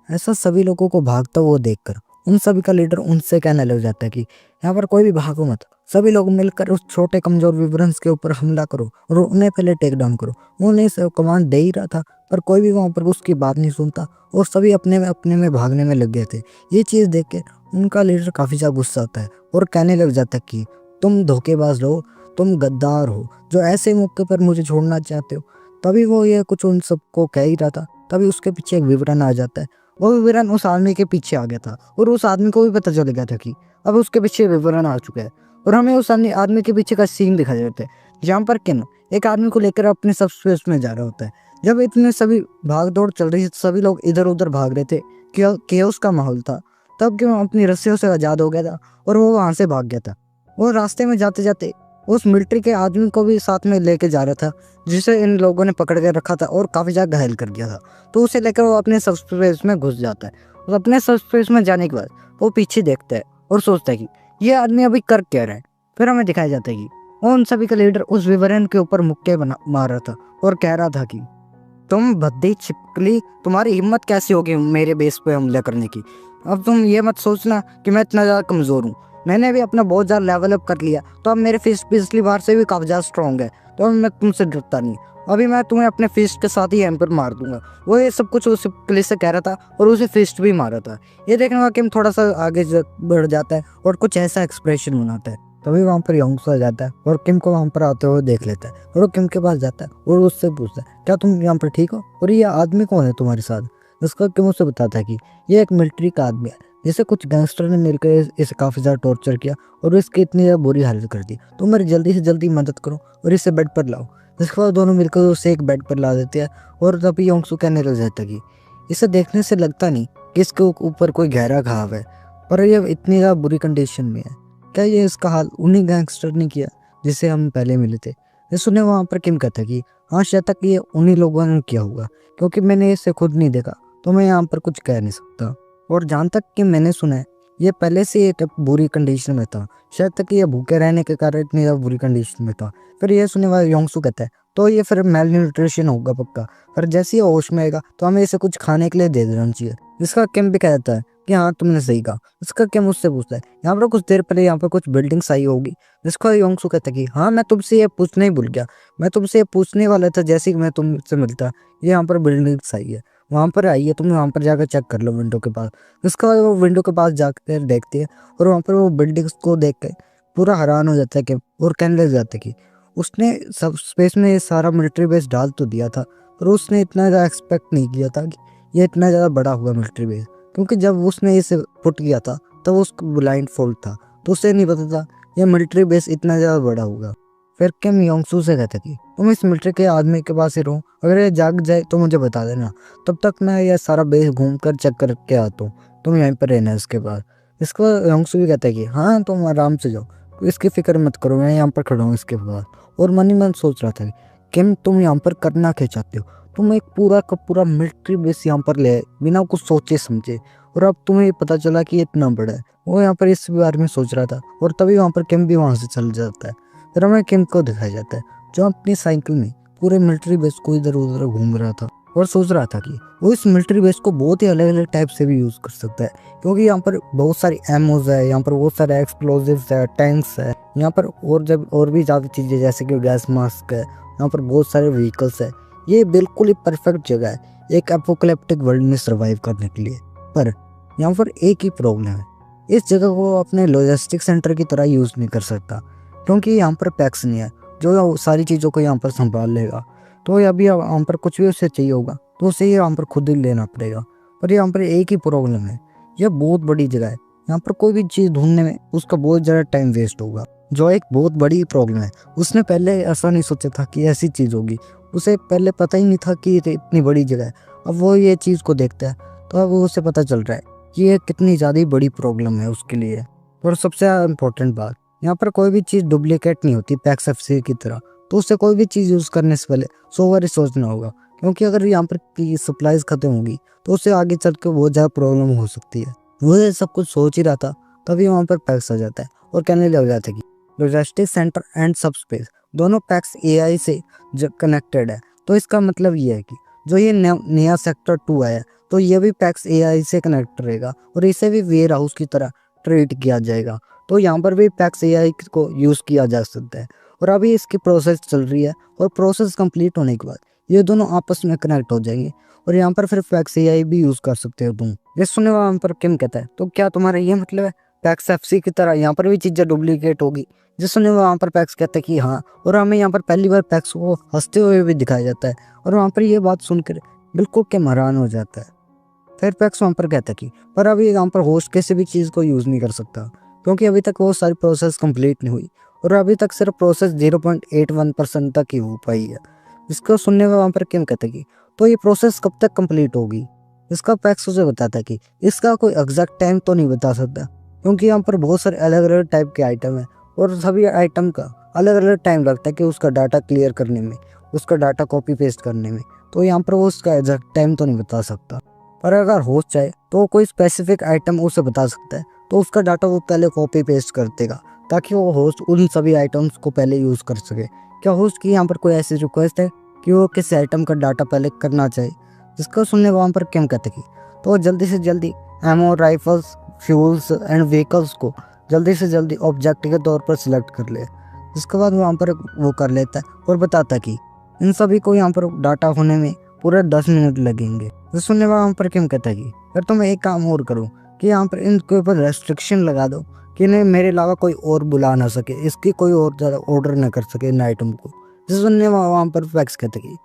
ऐसा सभी लोगों को भागता हुआ देखकर उन सभी का लीडर उनसे कहने लग जाता है कि यहाँ पर कोई भी भागो मत, सभी लोग मिलकर उस छोटे कमजोर विवरंस के ऊपर हमला करो और उन्हें पहले टेक डाउन करो। वो उन्हें कमांड दे ही रहा था पर कोई भी वहाँ पर उसकी बात नहीं सुनता और सभी अपने में भागने में लग गए थे। ये चीज़ देख के उनका लीडर काफ़ी ज़्यादा गुस्सा होता है और कहने लग जाता है कि तुम धोखेबाज हो, तुम गद्दार हो जो ऐसे मौके पर मुझे छोड़ना चाहते हो। तभी वो ये कुछ उन सबको कह ही रहा था, तभी उसके पीछे एक विवरण आ जाता है। वो विवरण उस आदमी के पीछे आ गया था और उस आदमी को भी पता चल गया था कि अब उसके पीछे विवरण आ चुका है। और हमें उस आदमी के पीछे का सीन दिखाया जाता है जहाँ पर किन एक आदमी को लेकर अपने सबस्पेस में जा रहा होता है। जब इतने सभी भाग दौड़ चल रही थी, सभी लोग इधर उधर भाग रहे थे, केओस का माहौल था, तब क्यों अपनी रस्सियों से आज़ाद हो गया था और वो वहाँ से भाग गया था। वो रास्ते में जाते जाते उस मिलिट्री के आदमी को भी साथ में लेके जा रहा था जिसे इन लोगों ने पकड़ के रखा था और काफ़ी ज़्यादा घायल कर दिया था। तो उसे लेकर वो अपने सबस्पेस में घुस जाता है और अपने सबस्पेस में जाने के बाद वो पीछे देखता है और सोचता है कि ये आदमी अभी कर क्या रहा है। फिर हमें दिखाया जाता है कि उन सभी का लीडर उस विवरण के ऊपर मुक्के मार रहा था और कह रहा था कि तुम भद्दी छिपकली, तुम्हारी हिम्मत कैसी होगी मेरे बेस पे हमला करने की। अब तुम ये मत सोचना कि मैं इतना ज़्यादा कमज़ोर हूँ, मैंने भी अपना बहुत ज़्यादा लेवल अप कर लिया, तो अब मेरे फिस्ट पिछली बार से भी काफ़ी ज़्यादा स्ट्रॉन्ग है, तो अब मैं तुमसे डरता नहीं। अभी मैं तुम्हें अपने फिस्ट के साथ ही एम्पर मार दूंगा। वो ये सब कुछ उस छिपकली से कह रहा था और उसे फिस्ट भी मारा था। ये देखने का किम थोड़ा सा आगे बढ़ जाता है और कुछ ऐसा एक्सप्रेशन बनाता है। तभी वहाँ पर योंगसू आ जाता है और किम को वहाँ पर आते हुए देख लेता है और वो किम के पास जाता है और उससे पूछता है क्या तुम यहाँ पर ठीक हो और ये आदमी कौन है तुम्हारे साथ। उसका किम उसे बताता है कि ये एक मिलिट्री का आदमी है जिसे कुछ गैंगस्टर ने मिलकर इसे काफ़ी ज़्यादा टॉर्चर किया और इसकी इतनी ज़्यादा बुरी हालत कर दी, तो मेरी जल्दी से जल्दी मदद करो और इसे बेड पर लाओ। इसके बाद दोनों मिलकर उसे एक बेड पर ला देते हैं और तभी योंगसू कहने लग जाता है कि इसे देखने से लगता नहीं कि इसके ऊपर कोई गहरा घाव है, पर ये इतनी ज़्यादा बुरी कंडीशन में है। क्या ये इसका हाल उन्हीं गैंगस्टर ने किया जिसे हम पहले मिले थे। ये सुने वहाँ पर किम कहता है कि हाँ शायद तक ये उन्हीं लोगों ने किया होगा, क्योंकि मैंने इसे खुद नहीं देखा तो मैं यहाँ पर कुछ कह नहीं सकता। और जहाँ तक कि मैंने सुना है ये पहले से एक बुरी कंडीशन में था, शायद तक ये भूखे रहने के कारण इतनी ज़्यादा बुरी कंडीशन में था। फिर ये सुनने वाला योंगसू कहता है तो ये फिर मेल न्यूट्रिशन होगा पक्का, पर जैसे ही होश में आएगा तो हमें इसे कुछ खाने के लिए दे देना चाहिए। जिसका किम भी कहता है कि हाँ तुमने सही कहा। इसका किम मुझसे पूछता है यहाँ पर कुछ देर पहले यहाँ पर कुछ बिल्डिंग्स आई होगी। जिसका योंगसू कहता है कि हाँ मैं तुमसे ये पूछना ही भूल गया, मैं तुमसे ये पूछने वाला था जैसे कि मैं तुमसे मिलता, ये यहाँ पर बिल्डिंग्स आई है, वहाँ पर आई है, तुम वहाँ पर जाकर चेक कर लो विंडो के पास। उसके बाद वो विंडो के पास जाकर देखती है और वहाँ पर वो बिल्डिंग्स को देख कर पूरा हैरान हो जाता है कि और कहने लग जाता है कि उसने सब स्पेस में ये सारा मिलिट्री बेस डाल तो दिया था, पर उसने इतना ज़्यादा एक्सपेक्ट नहीं किया था कि ये इतना ज़्यादा बड़ा हुआ मिलिट्री बेस, क्योंकि जब उसने इसे पुट किया था तब उसको ब्लाइंड फोल्ड था, तो उसे नहीं पता था ये मिलिट्री बेस इतना ज़्यादा बड़ा होगा। फिर किम योंगसू से कहते कि तुम इस मिलिट्री के आदमी के पास ही रहो, अगर ये जाग जाए तो मुझे बता देना, तब तक मैं ये सारा बेस घूम कर चेक करके आता हूँ, तुम यहीं पर रहना इसके बाद। इसके बाद योंगसू भी कहता है कि हाँ तुम आराम से जाओ, इसकी फिक्र मत करो, मैं यहाँ पर खड़ा हूँ इसके बाद। और मन ही मन सोच रहा था किम तुम यहाँ पर करना क्या चाहते हो, तुम एक पूरा का पूरा मिलिट्री बेस यहाँ पर ले बिना कुछ सोचे समझे, और अब तुम्हें पता चला कि इतना बड़ा है। वो यहाँ पर इस बारे में सोच रहा था और तभी वहाँ पर किम भी वहाँ से चल जाता है। फिर हमें किम को दिखाया जाता है जो अपनी साइकिल में पूरे मिलिट्री बेस को इधर उधर घूम रहा था और सोच रहा था कि वो इस मिलिट्री बेस को बहुत ही अलग अलग टाइप से भी यूज़ कर सकता है, क्योंकि यहाँ पर बहुत सारी एमोज है, यहाँ पर बहुत सारे एक्सप्लोजिव्स है, टैंक्स है, यहाँ पर और भी ज़्यादा चीज़ें जैसे कि गैस मास्क है, यहाँ पर बहुत सारे व्हीकल्स है। ये बिल्कुल ही परफेक्ट जगह है एक एपोकलिप्टिक वर्ल्ड में सर्वाइव करने के लिए। पर यहाँ पर एक ही प्रॉब्लम है, इस जगह को अपने लॉजिस्टिक सेंटर की तरह यूज़ नहीं कर सकता, क्योंकि यहाँ पर पैक्स नहीं है जो सारी चीज़ों को यहाँ पर संभाल लेगा। तो अभी यहाँ पर कुछ भी उसे चाहिए होगा तो उसे यहाँ पर खुद ही लेना पड़ेगा। पर यहाँ पर एक ही प्रॉब्लम है, यह बहुत बड़ी जगह है, यहाँ पर कोई भी चीज़ ढूंढने में उसका बहुत ज़्यादा टाइम वेस्ट होगा, जो एक बहुत बड़ी प्रॉब्लम है। उसने पहले ऐसा नहीं सोचा था कि ऐसी चीज़ होगी, उसे पहले पता ही नहीं था कि ये इतनी बड़ी जगह है। अब वो ये चीज़ को देखता है तो अब उसे पता चल रहा है कि ये कितनी ज़्यादा बड़ी प्रॉब्लम है उसके लिए। और सबसे इम्पोर्टेंट बात, यहाँ पर कोई भी चीज़ डुप्लीकेट नहीं होती पैक्स एफसी की तरह, तो उससे कोई भी चीज़ यूज़ करने से पहले 100 बार सोचना होगा, क्योंकि अगर यहाँ पर की सप्लाईज खत्म होगी तो उससे आगे चल के बहुत ज़्यादा प्रॉब्लम हो सकती है। वो ये सब कुछ सोच ही रहा था, तभी वहाँ पर पैक्स आ जाता है और कहने लग जाता है कि लॉजिस्टिक सेंटर एंड सबस्पेस दोनों पैक्स एआई से कनेक्टेड है। तो इसका मतलब ये है कि जो ये नया सेक्टर 2 आया, तो ये भी पैक्स एआई से कनेक्ट रहेगा और इसे भी वेयर हाउस की तरह ट्रीट किया जाएगा। तो यहाँ पर भी पैक्स एआई को यूज़ किया जा सकता है और अभी इसकी प्रोसेस चल रही है और प्रोसेस कंप्लीट होने के बाद ये दोनों आपस में कनेक्ट हो जाएंगे और यहाँ पर फिर पैक्स एआई भी यूज़ कर सकते हो तुम। ये सुनने वाला पर किम कहता है, तो क्या तुम्हारा ये मतलब है पैक्स एफसी की तरह यहाँ पर भी चीज़ें डुप्लीकेट होगी? जिस सुनने वहाँ पर पैक्स कहता है कि हाँ, और हमें यहाँ पर पहली बार पैक्स को हंसते हुए भी दिखाया जाता है और वहाँ पर ये बात सुनकर बिल्कुल के हैरान हो जाता है। फिर पैक्स वहाँ पर कहता है कि पर अभी यहाँ पर होस्ट किसी भी चीज़ को यूज़ नहीं कर सकता, क्योंकि अभी तक वो सारी प्रोसेस कंप्लीट नहीं हुई और अभी तक सिर्फ प्रोसेस 0.81% तक ही हो पाई है। इसको सुनने में वहाँ पर किम कहता है कि तो ये प्रोसेस कब तक कंप्लीट होगी? इसका पैक्स उसे बताता है कि इसका कोई एग्जैक्ट टाइम तो नहीं बता सकता, क्योंकि यहाँ पर बहुत सारे अलग अलग टाइप के आइटम हैं और सभी आइटम का अलग अलग टाइम लगता है कि उसका डाटा क्लियर करने में, उसका डाटा कॉपी पेस्ट करने में। तो यहाँ पर वो उसका एग्जैक्ट टाइम तो नहीं बता सकता, पर अगर होस्ट चाहे तो कोई स्पेसिफिक आइटम उसे बता सकता है, तो उसका डाटा वो पहले कॉपी पेस्ट कर देगा ताकि वो होस्ट उन सभी आइटम्स को पहले यूज़ कर सके। क्या होस्ट की यहाँ पर कोई ऐसी रिक्वेस्ट है कि वो किस आइटम का डाटा पहले करना चाहे? जिसको सुनने वहाँ पर क्या कहते कि तो जल्दी से जल्दी ammo, rifles, fuels and vehicles को जल्दी से जल्दी ऑब्जेक्ट के तौर पर सिलेक्ट कर ले। जिसके बाद वहाँ पर वो कर लेता है और बताता है कि इन सभी को यहाँ पर डाटा होने में पूरे 10 मिनट लगेंगे। तो सुनने वहाँ पर क्या कहता है कि फिर तो मैं एक काम और करूँ कि यहाँ पर इनके ऊपर रेस्ट्रिक्शन लगा दो कि इन्हें मेरे अलावा कोई और बुला ना सके, इसकी कोई और ज़्यादा ऑर्डर ना कर सके इन आइटम को। जिस सुनने वहाँ पर पैक्स कहते कि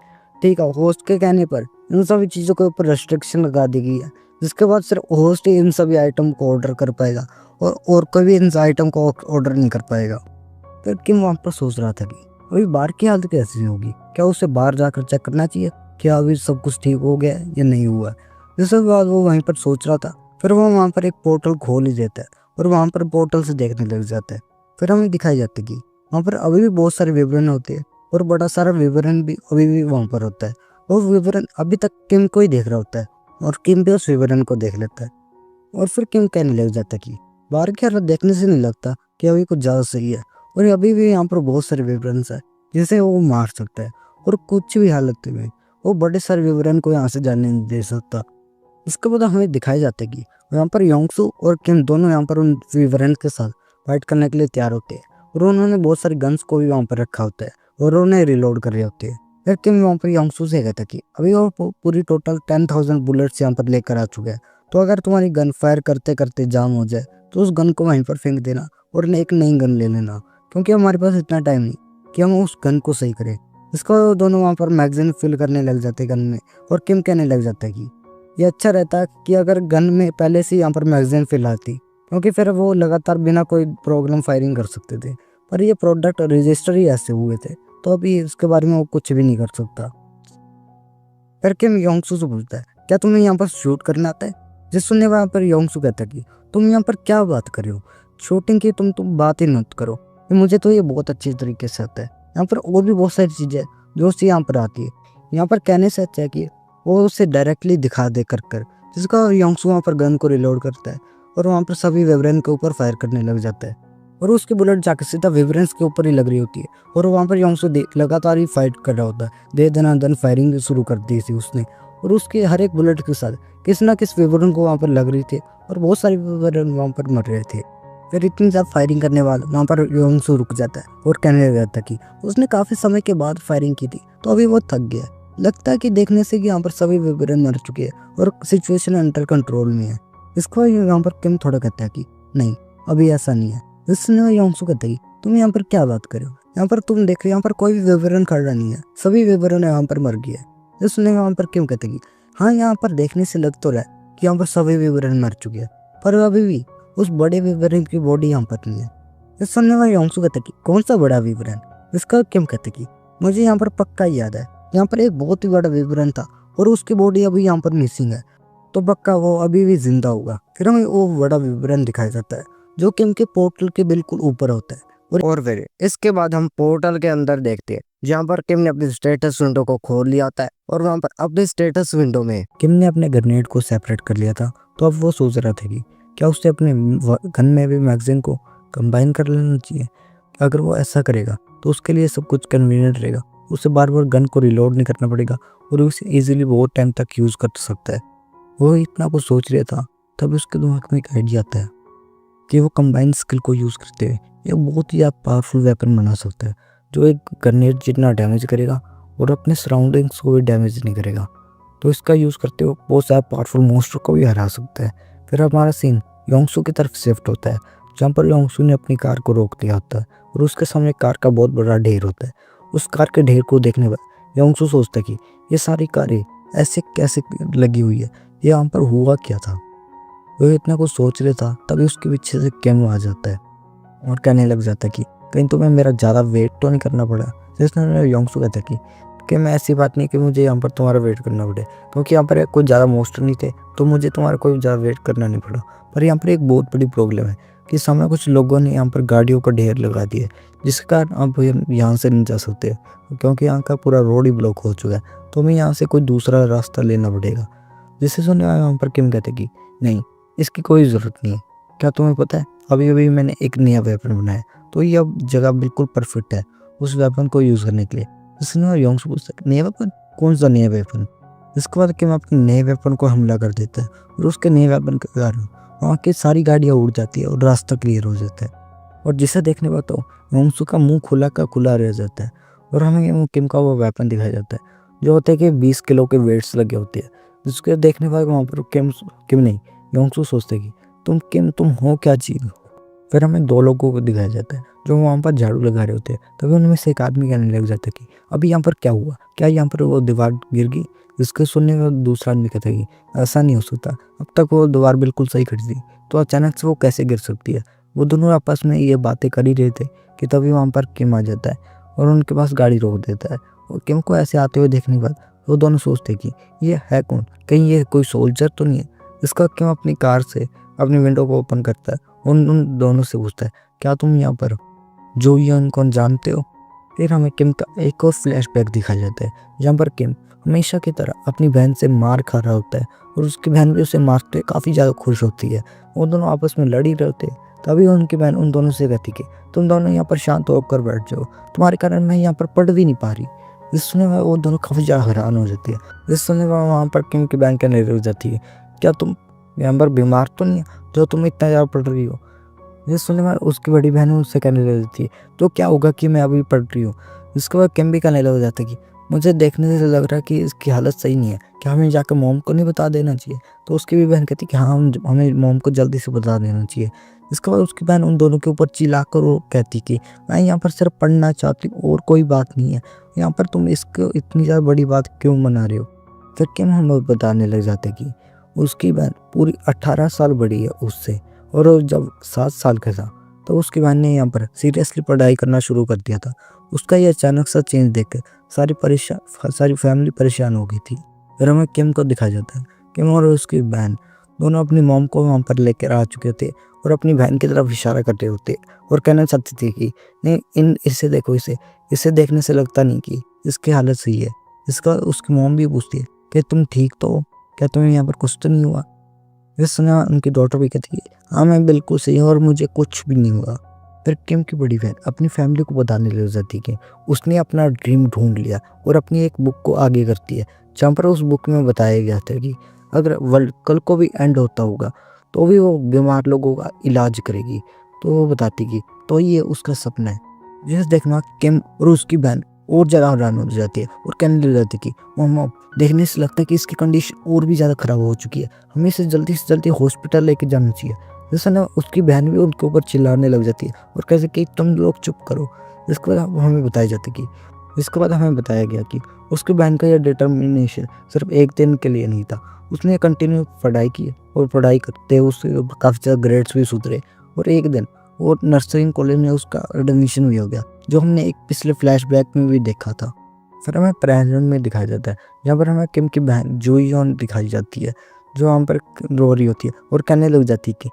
ठीक है, होस्ट के कहने पर इन सभी चीज़ों के ऊपर रेस्ट्रिक्शन लगा दी गई है, जिसके बाद सिर्फ होस्ट ही इन सभी आइटम को ऑर्डर कर पाएगा और कोई भी इन आइटम को ऑर्डर नहीं कर पाएगा। फिर किम वहाँ पर सोच रहा था कि अभी बाहर की हालत कैसी होगी, क्या उसे बाहर जाकर चेक करना चाहिए क्या अभी सब कुछ ठीक हो गया है या नहीं हुआ है। जिसके बाद वो वहीं पर सोच रहा था, फिर वो वहाँ पर एक पोर्टल खोल ही देता है और वहाँ पर पोर्टल से देखने लग जाता है। फिर हमें दिखाई जाता है कि वहाँ पर अभी भी बहुत सारे विवरण होते हैं और बड़ा सारा विवरण भी अभी भी वहाँ पर होता है। वो विवरण अभी तक किम को ही देख रहा होता है और किम भी उस विवरण को देख लेता है और फिर किम कहने लग जाता है कि बाहर की हालत देखने से नहीं लगता कि अभी कुछ ज़्यादा सही है और अभी भी यहाँ पर बहुत सारे विवरण है जिसे वो मार सकता है और कुछ भी हालत में वो बड़े सारे विवरण को यहाँ से जाने नहीं दे सकता। इसके बाद हमें दिखाया जाता है कि यहाँ पर योंगसू और किम दोनों यहाँ पर उन विवरण के साथ फाइट करने के लिए तैयार होते हैं और उन्होंने बहुत सारी गन्स को भी वहाँ पर रखा होता है और उन्हें रिलोड कर रहे होते हैं। फिर किम वहाँ पर योंगसू से कहता है कि अभी वो पूरी टोटल 10,000 बुलेट्स यहाँ पर लेकर आ चुके हैं, तो अगर तुम्हारी गन फायर करते करते जाम हो जाए तो उस गन को वहीं पर फेंक देना और एक नई गन ले लेना, क्योंकि हमारे पास इतना टाइम नहीं कि हम उस गन को सही करें। इसको दोनों वहाँ पर मैगजीन फिल करने लग जाते गन में और किम कहने लग जाता है कि ये अच्छा रहता कि अगर गन में पहले से यहाँ पर मैगजीन फिल आती, क्योंकि फिर वो लगातार बिना कोई प्रॉब्लम फायरिंग कर सकते थे। पर ये प्रोडक्ट रजिस्टर ही ऐसे हुए थे, तो अभी इसके बारे में वो कुछ भी नहीं कर सकता। फिर किम योंगसू से पूछता है क्या तुम्हें यहाँ पर शूट करना आता है? जिस सुनने वहाँ पर योंगसू कहता है कि तुम यहाँ पर क्या बात कर रहे हो, शूटिंग की तुम बात ही मत करो, मुझे तो ये बहुत अच्छी तरीके से आता है। यहाँ पर और भी बहुत सारी चीज़ें जो उससे यहाँ पर आती है, यहाँ पर कहने से अच्छा है कि वो उसे डायरेक्टली दिखा दे कर जिसका योंगसू वहाँ पर गन को रिलोड करता है और वहाँ पर सभी विवरण के ऊपर फायर करने लग जाता है और उसकी बुलेट जाकर सीधा विवरेंस के ऊपर ही लग रही होती है और वहाँ पर योंगसू लगातार ही फाइट कर रहा होता है। दे दन फायरिंग शुरू कर दी थी उसने और उसके हर एक बुलेट के साथ किस ना किस विवरण को वहाँ पर लग रही थी और बहुत सारे विवरण वहाँ पर मर रहे थे। फिर इतनी ज़्यादा फायरिंग करने वाला वहाँ पर योंगसू रुक जाता है और कहने लग जाता है कि उसने काफ़ी समय के बाद फायरिंग की थी, तो अभी वो थक गया। लगता है कि देखने से कि यहाँ पर सभी विवरण मर चुके हैं और सिचुएशन अंडर कंट्रोल में है। इसको यहाँ पर किम थोड़ा कहता है कि नहीं, अभी ऐसा नहीं है। इसने योंगसू कहता है कि तुम यहाँ पर क्या बात कर रहे हो, यहाँ पर तुम देख रहे हो यहाँ पर कोई भी विवरण खड़ा नहीं है, सभी विवरण यहाँ पर मर गया है। इसने यहाँ पर किम कहता है कि हाँ, यहाँ पर देखने से लग तो रहा है कि यहाँ पर सभी विवरण मर चुके हैं, पर अभी भी उस बड़े विवरण की बॉडी यहाँ पर नहीं है। ये सुनने वाले योंगसू कहता कि कौन सा बड़ा विवरण? इसका किम कहता कि मुझे यहाँ पर पक्का याद है, यहाँ पर एक बहुत ही बड़ा विवरण था और उसकी बॉडी अभी यहाँ पर मिसिंग है, तो पक्का वो अभी भी जिंदा होगा। फिर हमें वो बड़ा विवरण दिखाया जाता है जो किम के पोर्टल के बिल्कुल ऊपर होता है। और फिर इसके बाद हम पोर्टल के अंदर देखते हैं जहाँ पर किम ने अपनी स्टेटस विंडो को खोल लिया होता है और वहाँ पर अपनी स्टेटस विंडो में किम ने अपने ग्रेनेड को सेपरेट कर लिया था, तो अब वो सोच रहा था कि क्या उसे अपने गन में भी मैगजीन को कंबाइन कर लेना चाहिए। अगर वो ऐसा करेगा तो उसके लिए सब कुछ कन्वीनियंट रहेगा, उसे बार बार गन को रिलोड नहीं करना पड़ेगा और उसे इजीली बहुत टाइम तक यूज़ कर सकता है। वो इतना कुछ सोच रहा था, तभी उसके दिमाग में एक आइडिया आता है कि वो कंबाइन स्किल को यूज़ करते हुए एक बहुत ही पावरफुल वेपन बना सकता है जो एक ग्रेनेड जितना डैमेज करेगा और अपने सराउंडिंग्स को भी डैमेज नहीं करेगा। तो इसका यूज़ करते हुए बहुत सारा पावरफुल मॉन्स्टर को भी हरा सकता है। फिर हमारा सीन योंगसू की तरफ शिफ्ट होता है जहाँ पर योंगसू ने अपनी कार को रोक दिया होता है और उसके सामने कार का बहुत बड़ा ढेर होता है। उस कार के ढेर को देखने पर योंगसू सोचता है कि ये सारी कारें ऐसे कैसे लगी हुई है, ये यहाँ पर हुआ क्या था। वो इतना कुछ सोच रहा था, तभी उसके पीछे से किम आ जाता है और कहने लग जाता है कि कहीं तुम्हें मेरा ज़्यादा वेट तो नहीं करना पड़ा। जिसने योंगसू कहता है कि मैं ऐसी बात नहीं कि मुझे यहाँ पर तुम्हारा वेट करना पड़े, क्योंकि यहाँ पर कोई ज़्यादा मॉन्स्टर नहीं थे तो मुझे तुम्हारा कोई ज़्यादा वेट करना नहीं पड़ा। पर यहाँ पर एक बहुत बड़ी प्रॉब्लम है कि सामने कुछ लोगों ने यहाँ पर गाड़ियों का ढेर लगा दिया, जिसके कारण अब हम यहाँ से नहीं जा सकते क्योंकि यहाँ का पूरा रोड ही ब्लॉक हो चुका है, तो हमें यहाँ से कोई दूसरा रास्ता लेना पड़ेगा। जिससे सुनने वाले वहाँ पर किम कहते कि नहीं, इसकी कोई ज़रूरत नहीं है। क्या तुम्हें पता है अभी अभी मैंने एक नया वेपन बनाया, तो ये अब जगह बिल्कुल परफेक्ट है उस वेपन को यूज़ करने के लिए। जिसने योंगसू पूछता है नया वेपन? कौन सा नया वेपन? इसके बाद किम अपने नए वेपन को हमला कर देता है और उसके नए वेपन के कारण वहाँ की सारी गाड़ियाँ उड़ जाती है और रास्ता क्लियर हो जाता है। और जिसे देखने पर तो योंगसू का मुंह खुला का खुला रह जाता है और हमें किम का वो वेपन दिखाया जाता है जो होता है कि 20 किलो के वेट्स लगे होते हैं। जिसके देखने पर वहाँ पर किम नहीं, योंगसू सोचते कि तुम हो क्या चीज़। फिर हमें दो लोगों को दिखाया जाता है जो वहाँ पर झाड़ू लगा रहे होते हैं। तभी उनमें से एक आदमी कहने लग जाता है कि अभी यहाँ पर क्या हुआ, क्या यहाँ पर वो दीवार गिर गई। जिसके सुनने में दूसरा आदमी कहता है कि ऐसा नहीं हो सकता, अब तक वो दीवार बिल्कुल सही खड़ी थी, तो अचानक से वो कैसे गिर सकती है। वो दोनों आपस में ये बातें कर ही रहे थे कि तभी वहाँ पर किम आ जाता है और उनके पास गाड़ी रोक देता है। और किम को ऐसे आते हुए देखने के बाद वो दोनों सोचते कि ये है कौन, कहीं ये कोई सोल्जर तो नहीं है। इसका किम अपनी कार से अपनी विंडो को ओपन करता है, उन दोनों से पूछता है क्या तुम यहाँ पर जो ये उनको जानते हो। फिर हमें किम का एक और फ्लैशबैक दिखाया जाता है जहाँ पर किम हमेशा की तरह अपनी बहन से मार खा रहा होता है और उसकी बहन भी उसे मारते काफ़ी ज़्यादा खुश होती है। वो दोनों आपस में लड़ ही रहे होते। तभी उनकी बहन उन दोनों से कहती कि तुम दोनों यहाँ पर शांत होकर बैठ जाओ, तुम्हारे कारण मैं यहाँ पर पढ़ भी नहीं पा रही। जिस सुनने में वो दोनों काफ़ी ज़्यादा हैरान हो जाती है। जिस सुनने में वहाँ पर किम की बहन कहने लग जाती है क्या तुम यहाँ पर बीमार तो नहीं है जो तुम इतना ज़्यादा पढ़ रही हो। जिस सुनने में उसकी बड़ी बहन उससे कहने लग जाती है तो क्या होगा कि मैं अभी पढ़ रही हूँ। जिसके बाद किम भी कहने लग जाता है कि मुझे देखने से लग रहा है कि इसकी हालत सही नहीं है, क्या हमें जाकर मॉम को नहीं बता देना चाहिए। तो उसकी भी बहन कहती कि हाँ हमें मॉम को जल्दी से बता देना चाहिए। इसके बाद उसकी बहन उन दोनों के ऊपर चिल्लाकर वो कहती कि मैं यहाँ पर सिर्फ पढ़ना चाहती हूँ और कोई बात नहीं है, यहाँ पर तुम इसको इतनी ज़्यादा बड़ी बात क्यों मना रहे हो। फिर किम हमें बताने लग जाते कि उसकी बहन पूरी 18 साल बड़ी है उससे, और वो जब 7 साल का था तो उसकी बहन ने यहाँ पर सीरियसली पढ़ाई करना शुरू कर दिया था। उसका ये अचानक सा चेंज देख कर सारी फैमिली परेशान हो गई थी। फिर हमें किम को दिखाया जाता है किम और उसकी बहन दोनों अपनी मॉम को वहाँ पर लेकर आ चुके थे और अपनी बहन की तरफ इशारा करते होते और कहना चाहते थे कि नहीं इसे देखो, इसे देखने से लगता नहीं कि इसकी हालत सही है। इसका उसकी मॉम भी पूछती है कि तुम ठीक तो हो, क्या तुम्हें यहाँ पर कुछ तो नहीं हुआ। इस सुना उनकी डॉटर भी कहती है हाँ मैं बिल्कुल सही हूँ और मुझे कुछ भी नहीं हुआ। फिर किम की बड़ी बहन अपनी फैमिली को बताने लग जाती है कि उसने अपना ड्रीम ढूंढ लिया और अपनी एक बुक को आगे करती है जहाँ पर उस बुक में बताया गया था कि अगर वर्ल्ड कल को भी एंड होता होगा तो भी वो बीमार लोगों का इलाज करेगी। तो वो बताती कि तो ये उसका सपना है। जिस देखना किम और उसकी बहन और ज़्यादा हैरान हो जाती है और कहने लग जाती है कि मॉम देखने से लगता है कि इसकी कंडीशन और भी ज़्यादा ख़राब हो चुकी है, हमें इसे जल्दी से जल्दी हॉस्पिटल लेके जाना चाहिए। जैसा ना उसकी बहन भी उनके ऊपर चिल्लाने लग जाती है और कहते कि तुम लोग चुप करो। इसके बाद हमें बताया जाता है कि इसके बाद हमें बताया गया कि उसकी बहन का यह डिटर्मिनेशन सिर्फ एक दिन के लिए नहीं था, उसने कंटिन्यू पढ़ाई की और पढ़ाई करते उसके काफ़ी ज़्यादा ग्रेड्स भी सुधरे और एक दिन वो नर्सिंग कॉलेज में उसका एडमिशन भी हो गया, जो हमने एक पिछले फ्लैशबैक में भी देखा था। फिर हमें प्रेजेंट में दिखाया जाता है, जहाँ पर हमें किम की बहन जो यॉन दिखाई जाती है, जो वहाँ पर रो रही होती है और कहने लग जाती है कि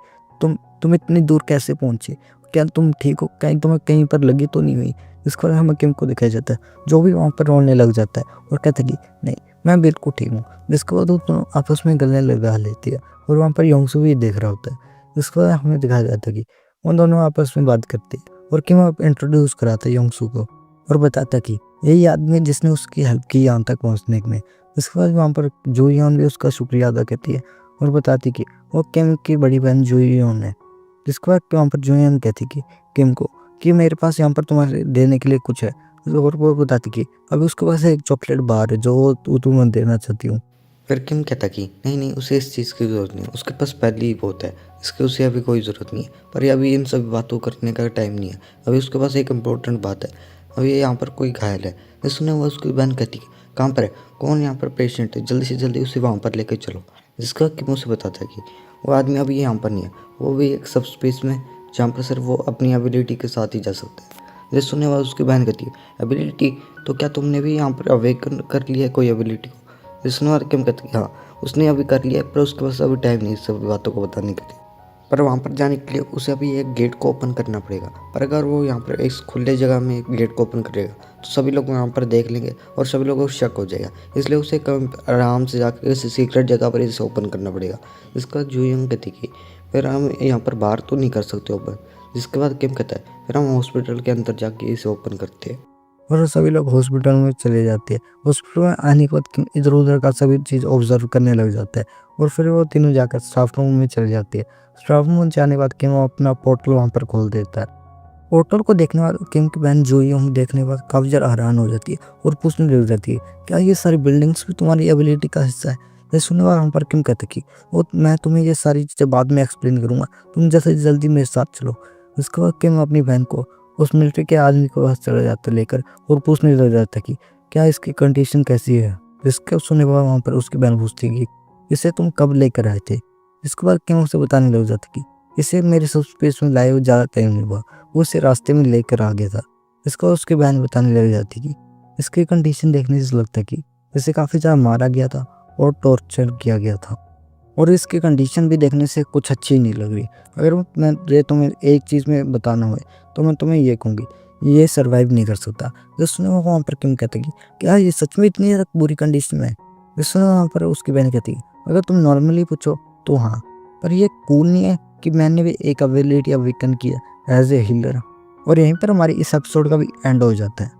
तुम इतनी दूर कैसे पहुँचे, क्या तुम ठीक हो, कहीं तुम्हें कहीं पर लगी तो नहीं हुई। इसके बाद हमें किम को दिखाया जाता है, जो भी वहाँ पर रोने लग जाता है और कहता है कि नहीं मैं बिल्कुल ठीक हूँ। जिसके बाद वो दोनों आपस में गले लगा लेती है और वहाँ पर योंगसू भी देख रहा होता है। जिसके बाद हमें दिखाया जाता है कि उन दोनों आपस में बात करते हैं और किम इंट्रोड्यूस कराता है योंगसू को और बताता है कि यही आदमी है जिसने उसकी हेल्प की यहाँ तक पहुँचने में। इसके बाद वहाँ पर जो यॉन भी उसका शुक्रिया अदा करती है और बताती कि वो किम की बड़ी बहन जो यॉन है। जिसके बाद वहाँ पर जो यॉन कहती कि किम को कि मेरे पास यहाँ पर तुम्हारे देने के लिए कुछ है, और वो बताती कि अभी उसके पास एक चॉकलेट बार है जो तुम्हें देना चाहती हूँ। फिर किम कहता कि नहीं नहीं, उसे इस चीज़ की ज़रूरत नहीं है, उसके पास पहले ही बहुत है, इसके उसे अभी कोई ज़रूरत नहीं है। पर ये अभी इन सब बातों करने का टाइम नहीं है, अभी उसके पास एक इम्पोर्टेंट बात है, अभी यहाँ पर कोई घायल है। ये सुने हुआ उसकी बहन कहती है कहाँ पर है, कौन यहाँ पर पेशेंट है, जल्दी से जल्दी उसे वहाँ पर लेकर चलो। जिसका किम उसे बताता है कि वो आदमी अभी यहाँ पर नहीं है, वो भी एक सब स्पेस में जहाँ पर सिर्फ वो अपनी एबिलिटी के साथ ही जा सकता है। ये सुनने वाला उसकी बहन कहती है एबिलिटी, तो क्या तुमने भी यहाँ पर अवेकन कर लिया है कोई एबिलिटी को। जिसने और किम कहती है हाँ उसने अभी कर लिया है, पर उसके पास अभी टाइम नहीं सब बातों को बताने के लिए। पर वहाँ पर जाने के लिए उसे अभी एक गेट को ओपन करना पड़ेगा। पर अगर वो यहाँ पर एक खुले जगह में एक गेट को ओपन करेगा तो सभी लोग वहाँ पर देख लेंगे और सभी लोगों को शक हो जाएगा, इसलिए उसे कम आराम से जाकर किसी सीक्रेट जगह पर इसे ओपन करना पड़ेगा। जिसका जूयंग कहती कि फिर हम यहाँ पर बाहर तो नहीं कर सकते ओपन। जिसके बाद किम कहता है फिर हम हॉस्पिटल के अंदर जाके इसे ओपन करते हैं। और सभी लोग हॉस्पिटल में चले जाते हैं। हॉस्पिटल में आने के बाद किम इधर उधर का सभी चीज़ ऑब्जर्व करने लग जाता है और फिर वो तीनों जाकर स्टाफ रूम में चले जाते हैं। स्टाफ रूम में जाने के बाद किम अपना पोर्टल वहाँ पर खोल देता है। पोर्टल को देखने वाले किम की बहन जोई हम देखने के बाद काफ़ी ज़्यादा हैरान हो जाती है और पूछने लग जाती है क्या ये सारी बिल्डिंग्स भी तुम्हारी एबिलिटी का हिस्सा है। ये सुनने वाला हम पर किम कहते कि वो मैं तुम्हें ये सारी चीज़ें बाद में एक्सप्लेन करूँगा, तुम जैसे जल्दी मेरे साथ चलो। उसके बाद किम अपनी बहन को उस मिलिट्री के आदमी के पास चला जाता लेकर और पूछने लग जाता कि क्या इसकी कंडीशन कैसी है। जिसके सुनने के बाद वहाँ पर उसकी बहन पूछती कि इसे तुम कब लेकर आए थे। इसके बाद किम उसे बताने लग जाता कि इसे मेरे सब स्पेस में लाए हुए ज़्यादा टाइम नहीं हुआ, वो उसे रास्ते में लेकर आ गया था। इसको उसकी बहन बताने लग जाती कि इसकी कंडीशन देखने से लगता कि इसे काफ़ी ज़्यादा मारा गया था और टॉर्चर किया गया था और इसकी कंडीशन भी देखने से कुछ अच्छी नहीं लग रही। अगर मैं ये तुम्हें एक चीज़ में बताना हो तो मैं तुम्हें ये कहूँगी, ये सर्वाइव नहीं कर सकता। जो सुने वहाँ पर किम कहते कि क्या ये सच में इतनी ज़्यादा बुरी कंडीशन में है। जो सुने वहाँ पर उसकी बहन कहती अगर तुम नॉर्मली पूछो तो हाँ, पर ये कूल नहीं है कि मैंने भी एक एबिलिटी अवेकन किया एज ए हीलर। और यहीं पर हमारी इस एपिसोड का भी एंड हो जाता है।